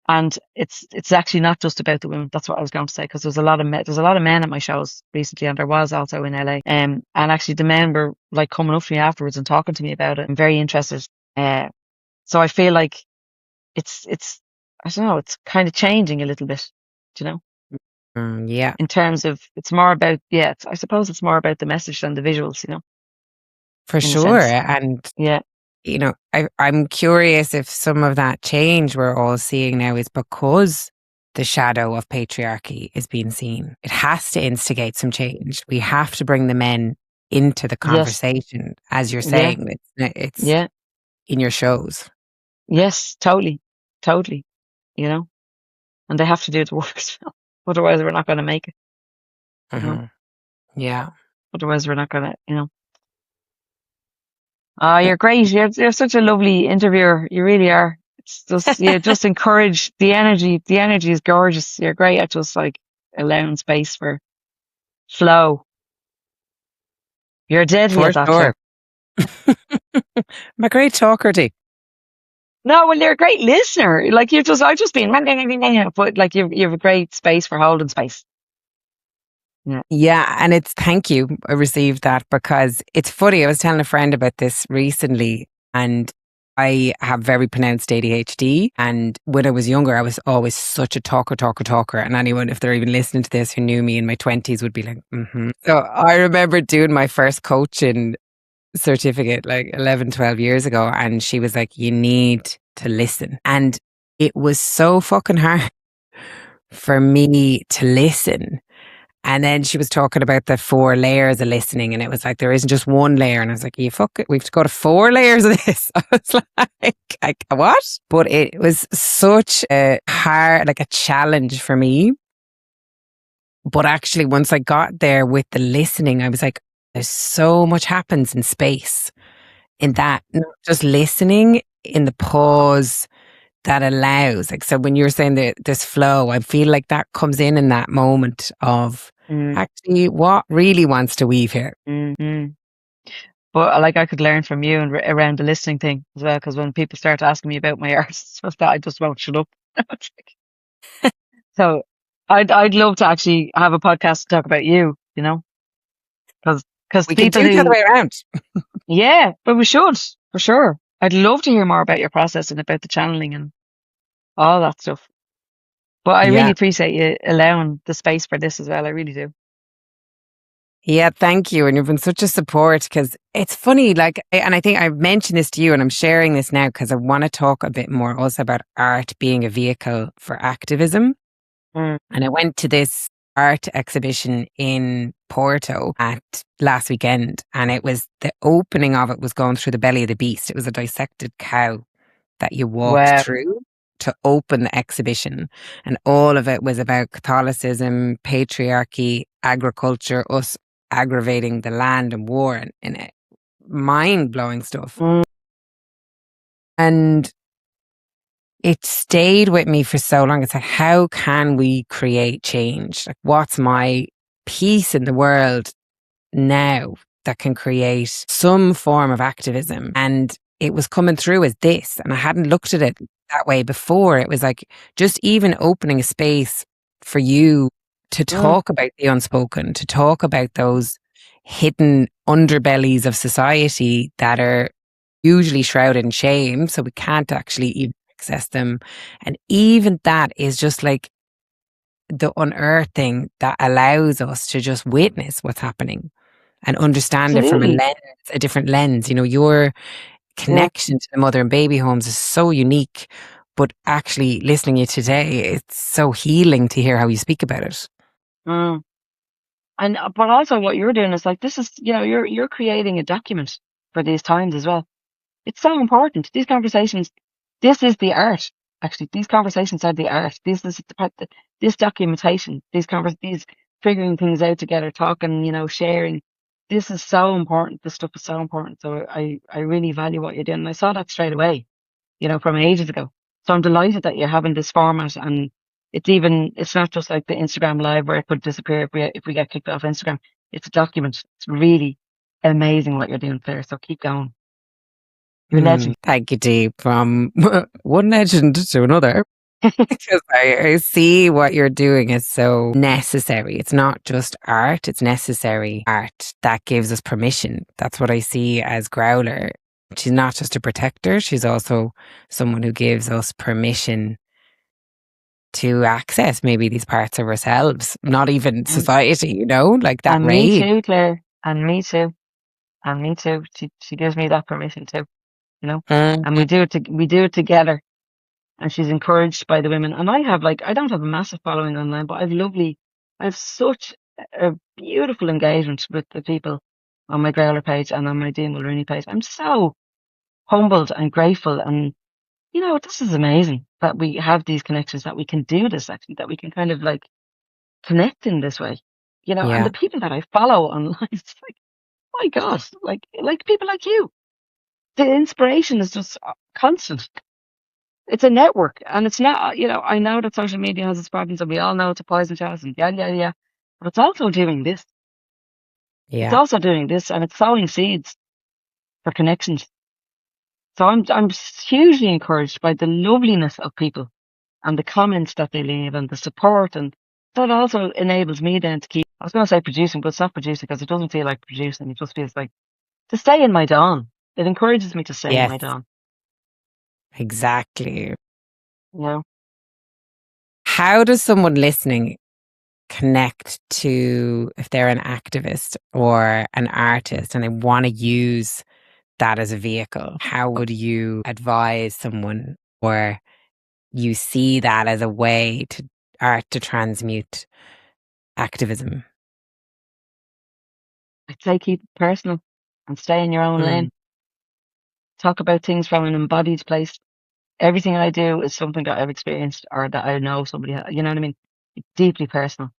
[SPEAKER 2] And it's actually not just about the women. That's what I was going to say, because there's a lot of men at my shows recently, and there was also in LA. And actually the men were like coming up to me afterwards and talking to me about it. I'm very interested. So I feel like it's I don't know, it's kind of changing a little bit, you know,
[SPEAKER 1] Yeah,
[SPEAKER 2] in terms of it's more about I suppose it's more about the message than the visuals, you know,
[SPEAKER 1] for
[SPEAKER 2] in a
[SPEAKER 1] sure.
[SPEAKER 2] sense.
[SPEAKER 1] And
[SPEAKER 2] Yeah.
[SPEAKER 1] I'm curious if some of that change we're all seeing now is because the shadow of patriarchy is being seen. It has to instigate some change. We have to bring the men into the
[SPEAKER 2] Yes.
[SPEAKER 1] conversation, as you're
[SPEAKER 2] Yeah.
[SPEAKER 1] saying. It's
[SPEAKER 2] Yeah.
[SPEAKER 1] in your shows.
[SPEAKER 2] Yes. Totally. Totally. You know, and they have to do the work as well. Otherwise, we're not going to make it. You know,
[SPEAKER 1] Hmm. Yeah.
[SPEAKER 2] otherwise we're not going to. You know. Ah, you're great. You're such a lovely interviewer. You really are. It's just just encourage the energy. The energy is gorgeous. You're great at just like allowing space for flow. You're deadly
[SPEAKER 1] For
[SPEAKER 2] at that,
[SPEAKER 1] sure.
[SPEAKER 2] Claire.
[SPEAKER 1] I'm a great talker, Dee.
[SPEAKER 2] No, well, you're a great listener. Like I've just been, but like you have a great space for holding space. Yeah.
[SPEAKER 1] Yeah, and it's thank you. I received that because it's funny. I was telling a friend about this recently, and I have very pronounced ADHD. And when I was younger, I was always such a talker. And anyone, if they're even listening to this, who knew me in my 20s would be like, mm-hmm. So I remember doing my first coaching certificate like 11, 12 years ago. And she was like, you need to listen. And it was so fucking hard for me to listen. And then she was talking about the 4 layers of listening, and it was like there isn't just one layer. And I was like, "You fuck it, we've got 4 layers of this." I was like, what? But it was such a hard, like a challenge for me. But actually, once I got there with the listening, I was like, "There's so much happens in space in that, not just listening, in the pause." That allows, like, so when you're saying that this flow, I feel like that comes in that moment of
[SPEAKER 2] Mm,
[SPEAKER 1] actually what really wants to weave here.
[SPEAKER 2] mm. But like I could learn from you and around the listening thing as well, because when people start asking me about my art and stuff, that I just won't shut up. So I'd love to actually have a podcast to talk about you, you know, because
[SPEAKER 1] We can
[SPEAKER 2] people
[SPEAKER 1] do the other
[SPEAKER 2] who,
[SPEAKER 1] way around.
[SPEAKER 2] yeah, but we should for sure. I'd love to hear more about your process and about the channeling and all that stuff. But I really
[SPEAKER 1] Yeah.
[SPEAKER 2] appreciate you allowing the space for this as well. I really do.
[SPEAKER 1] Yeah, thank you. And you've been such a support because it's funny, like, and I think I've mentioned this to you and I'm sharing this now because I want to talk a bit more also about art being a vehicle for activism.
[SPEAKER 2] Mm.
[SPEAKER 1] And I went to this art exhibition in Porto at last weekend, and it was the opening of it was going through the belly of the beast. It was a dissected cow that you walked
[SPEAKER 2] Wow.
[SPEAKER 1] through to open the exhibition. And all of it was about Catholicism, patriarchy, agriculture, us aggravating the land and war and it. Mind blowing stuff.
[SPEAKER 2] Mm.
[SPEAKER 1] And it stayed with me for so long. It's like, how can we create change? Like, what's my piece in the world now that can create some form of activism? And it was coming through as this, and I hadn't looked at it that way before. It was like just even opening a space for you to
[SPEAKER 2] Mm.
[SPEAKER 1] talk about the unspoken, to talk about those hidden underbellies of society that are usually shrouded in shame. So we can't actually even access them. And even that is just like the unearthing that allows us to just witness what's happening and understand it from
[SPEAKER 2] Absolutely.
[SPEAKER 1] a different lens. You know, your
[SPEAKER 2] Yeah.
[SPEAKER 1] connection to the mother and baby homes is so unique, but actually listening to you today, it's so healing to hear how you speak about it.
[SPEAKER 2] Mm. And but also what you're doing is like, this is, you're creating a document for these times as well. It's so important. These conversations, this is the art. Actually, these conversations are the art. This is this documentation, these figuring things out together, talking, sharing. This is so important. This stuff is so important. So I really value what you're doing. And I saw that straight away, from ages ago. So I'm delighted that you're having this format, and it's not just like the Instagram live where it could disappear if we get kicked off Instagram. It's a document. It's really amazing what you're doing, Claire. So keep going. You're a legend.
[SPEAKER 1] Thank you, Dee. From one legend to another. Because I see what you're doing is so necessary. It's not just art, it's necessary art that gives us permission. That's what I see as Growler. She's not just a protector, she's also someone who gives us permission to access maybe these parts of ourselves, not even society, like that
[SPEAKER 2] And
[SPEAKER 1] rage.
[SPEAKER 2] me too, Claire. And me too. And me too. She gives me that permission too, and we do it together. And she's encouraged by the women. And I don't have a massive following online, but I have such a beautiful engagement with the people on my Growler page and on my Dee Mulrooney page. I'm so humbled and grateful. And, this is amazing that we have these connections, that we can do this actually, that we can kind of like connect in this way, and the people that I follow online, it's like, my God, like people like you, the inspiration is just constant. It's a network, and it's not, I know that social media has its problems, and we all know it's a poison chalice, and yeah, but it's also doing this.
[SPEAKER 1] Yeah.
[SPEAKER 2] It's also doing this, and it's sowing seeds for connections. So I'm hugely encouraged by the loveliness of people and the comments that they leave and the support, and that also enables me then to keep, I was going to say producing, but it's not producing because it doesn't feel like producing. It just feels like to stay in my dawn. It encourages me to stay in my dawn.
[SPEAKER 1] Exactly. How does someone listening connect to, if they're an activist or an artist and they want to use that as a vehicle? How would you advise someone, or you see that as a way to art to transmute activism?
[SPEAKER 2] I'd say keep it personal and stay in your own lane. Talk about things from an embodied place. Everything I do is something that I've experienced or that I know somebody, you know what I mean? It's deeply personal.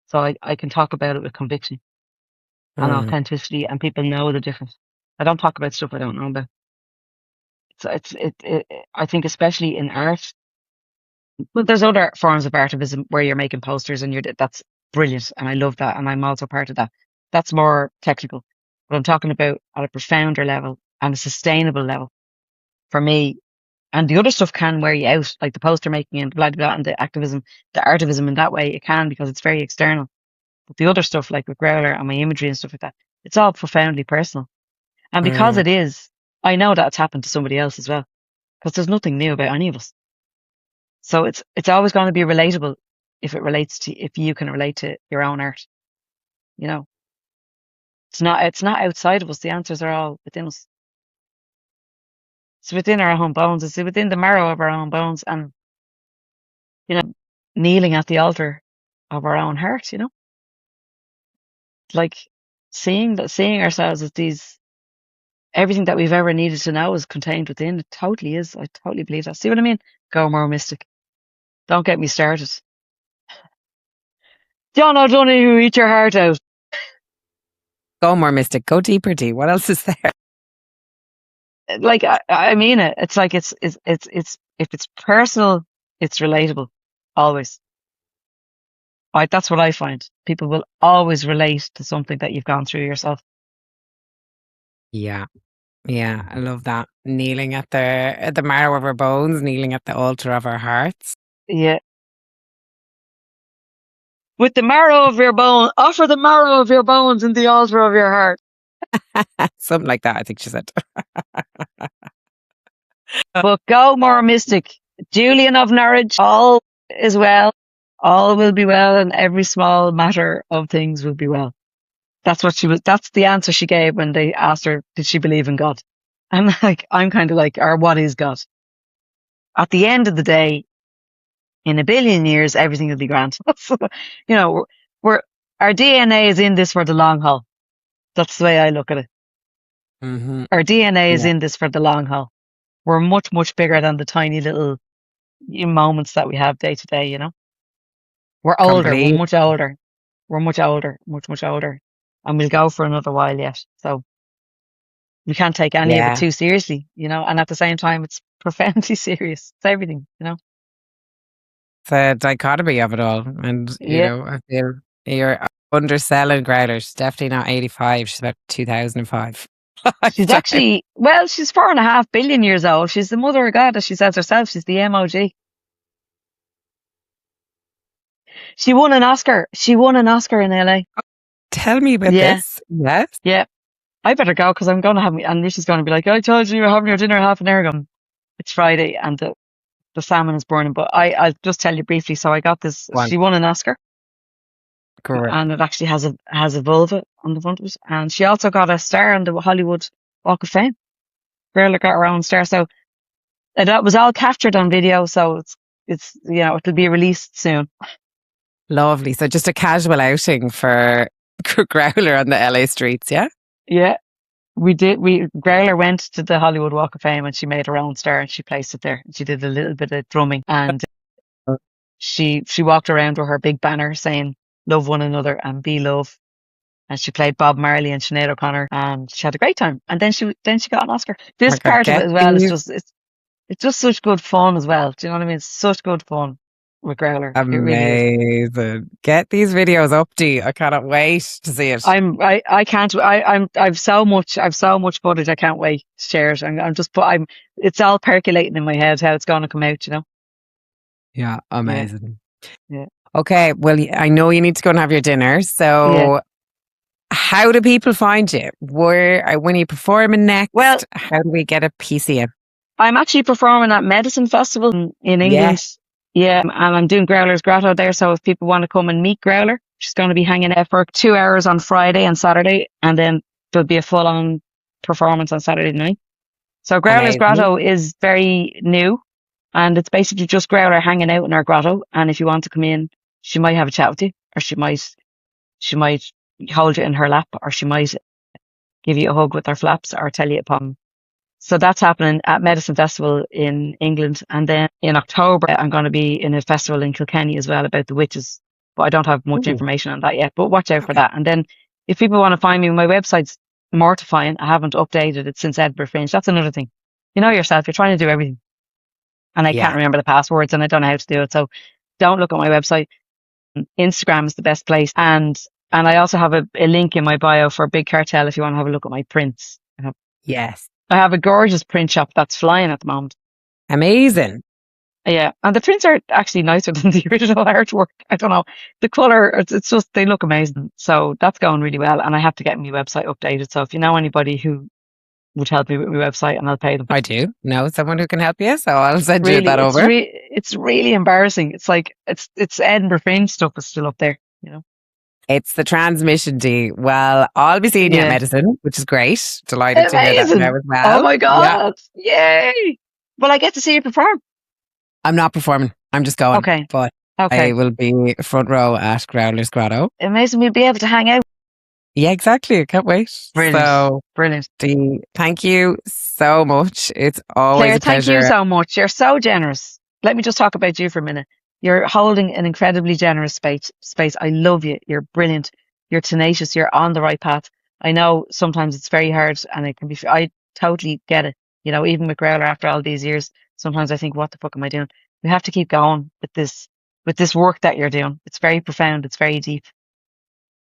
[SPEAKER 2] So I can talk about it with conviction and authenticity, and people know the difference. I don't talk about stuff I don't know about. So I think especially in art, well, there's other forms of artivism where you're making posters and that's brilliant. And I love that. And I'm also part of that. That's more technical. But I'm talking about at a profounder level and a sustainable level for me. And the other stuff can wear you out, like the poster making and blah, blah, blah, and the activism, the artivism in that way, it can, because it's very external. But the other stuff, like with Growler and my imagery and stuff like that, it's all profoundly personal. And because it is, I know that it's happened to somebody else as well, because there's nothing new about any of us. So it's always going to be relatable if you can relate to your own art. It's not outside of us. The answers are all within us. It's within our own bones. It's within the marrow of our own bones, and kneeling at the altar of our own heart. Like seeing ourselves as everything that we've ever needed to know is contained within. It totally is. I totally believe that. See what I mean? Go more mystic. Don't get me started. John O'Donoghue, eat your heart out.
[SPEAKER 1] Go more mystic. Go deeper, Dee. What else is there?
[SPEAKER 2] Like I mean it. It's like it's if it's personal, it's relatable. Always. That's what I find. People will always relate to something that you've gone through yourself.
[SPEAKER 1] Yeah. Yeah, I love that. Kneeling at the marrow of our bones, kneeling at the altar of our hearts.
[SPEAKER 2] Yeah. With the marrow of your bone, offer the marrow of your bones in the altar of your heart.
[SPEAKER 1] Something like that, I think she said.
[SPEAKER 2] But go more mystic. Julian of Norwich, all is well. All will be well, and every small matter of things will be well. That's the answer she gave when they asked her, did she believe in God? I'm kind of like, or what is God? At the end of the day, in a billion years, everything will be grand. So, we're Our DNA is in this for the long haul. That's the way I look at it.
[SPEAKER 1] Mm-hmm.
[SPEAKER 2] Our DNA is
[SPEAKER 1] Yeah.
[SPEAKER 2] in this for the long haul. We're much, much bigger than the tiny little moments that we have day to day, you know? We're older. We're
[SPEAKER 1] Complete.
[SPEAKER 2] much older. We're much older, much, much older. And we'll go for another while yet. So we can't take any of it
[SPEAKER 1] Yeah.
[SPEAKER 2] too seriously, you know? And at the same time, it's profoundly serious. It's everything, you know?
[SPEAKER 1] It's a dichotomy of it all. And,
[SPEAKER 2] Yeah.
[SPEAKER 1] I feel you're underselling Growler. She's definitely not 85. She's about 2005.
[SPEAKER 2] She's actually, well, she's 4.5 billion years old. She's the mother of God, as she says herself. She's the MOG. She won an Oscar. She won an Oscar in LA.
[SPEAKER 1] Tell me about this. Yes.
[SPEAKER 2] Yeah. I better go because I'm going to have me, and Nisha's going to be like, I told you you're having your dinner half an hour ago. It's Friday and the salmon is burning. But I'll just tell you briefly. So I got this.
[SPEAKER 1] One.
[SPEAKER 2] She won an Oscar.
[SPEAKER 1] Correct.
[SPEAKER 2] And it actually has a vulva on the front of it. And she also got a star on the Hollywood Walk of Fame. Girl got her own star. So that was all captured on video. So it's it'll be released soon.
[SPEAKER 1] Lovely. So just a casual outing for Growler on the LA streets, yeah?
[SPEAKER 2] Yeah. Growler went to the Hollywood Walk of Fame and she made her own star and she placed it there. She did a little bit of drumming and she walked around with her big banner saying, love one another and be love. And she played Bob Marley and Sinead O'Connor and she had a great time. And then she got an Oscar. This part of it as well is it's just such good fun as well. Do you know what I mean? It's such good fun with Growler.
[SPEAKER 1] Amazing.
[SPEAKER 2] It really is.
[SPEAKER 1] Get these videos up, Dee. I cannot wait to see it.
[SPEAKER 2] I can't. I've so much footage. I can't wait to share it. It's all percolating in my head how it's going to come out. You know.
[SPEAKER 1] Yeah, amazing.
[SPEAKER 2] Yeah.
[SPEAKER 1] Okay, well, I know you need to go and have your dinner. So, how do people find you? When are you performing next?
[SPEAKER 2] Well,
[SPEAKER 1] how do we get a piece of you?
[SPEAKER 2] I'm actually performing at Medicine Festival in England. Yeah, and I'm doing Growler's Grotto there. So if people want to come and meet Growler, she's going to be hanging out for 2 hours on Friday and Saturday, and then there'll be a full-on performance on Saturday night. So Growler's Grotto is very new, and it's basically just Growler hanging out in her grotto. And if you want to come in, she might have a chat with you, or she might hold you in her lap, or she might give you a hug with her flaps, or tell you a poem. So that's happening at Medicine Festival in England. And then in October, I'm going to be in a festival in Kilkenny as well about the witches. But I don't have much information on that yet, but watch out for that. And then if people want to find me, my website's mortifying. I haven't updated it since Edinburgh Fringe. That's another thing. You know yourself, you're trying to do everything. And I can't remember the passwords and I don't know how to do it. So don't look at my website. Instagram is the best place. And I also have a link in my bio for Big Cartel if you want to have a look at my prints.
[SPEAKER 1] Yes.
[SPEAKER 2] I have a gorgeous print shop that's flying at the moment.
[SPEAKER 1] Amazing.
[SPEAKER 2] Yeah. And the prints are actually nicer than the original artwork. I don't know. The colour, it's just, they look amazing. So that's going really well. And I have to get my website updated. So if you know anybody who would help me with my website, and I'll pay them.
[SPEAKER 1] I do know someone who can help you. So I'll send you that over.
[SPEAKER 2] It's really embarrassing. It's like, it's Edinburgh Fringe stuff is still up there, you know.
[SPEAKER 1] It's the transmission, Dee. Well, I'll be seeing you at Medicine, which is great. Delighted to hear that now as well.
[SPEAKER 2] Oh my God. Yeah. Yay. Well, I get to see you perform.
[SPEAKER 1] I'm not performing. I'm just going.
[SPEAKER 2] Okay.
[SPEAKER 1] But I will be front row at Growler's Grotto.
[SPEAKER 2] Amazing. We'll be able to hang out.
[SPEAKER 1] Yeah, exactly. I can't wait.
[SPEAKER 2] Brilliant.
[SPEAKER 1] So,
[SPEAKER 2] brilliant.
[SPEAKER 1] Dee, thank you so much. It's always a pleasure.
[SPEAKER 2] Thank you so much. You're so generous. Let me just talk about you for a minute. You're holding an incredibly generous space. I love you. You're brilliant. You're tenacious. You're on the right path. I know sometimes it's very hard and it can be, I totally get it. You know, even with Growler after all these years, sometimes I think, what the fuck am I doing? We have to keep going with this work that you're doing. It's very profound. It's very deep,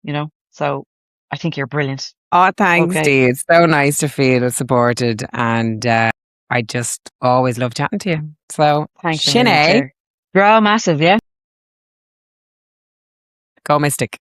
[SPEAKER 2] you know, so I think you're brilliant.
[SPEAKER 1] Oh, thanks, Dee. It's so nice to feel supported. And I just always love chatting to you. So,
[SPEAKER 2] thanks.
[SPEAKER 1] Sinead.
[SPEAKER 2] Grow massive, yeah?
[SPEAKER 1] Go Mystic.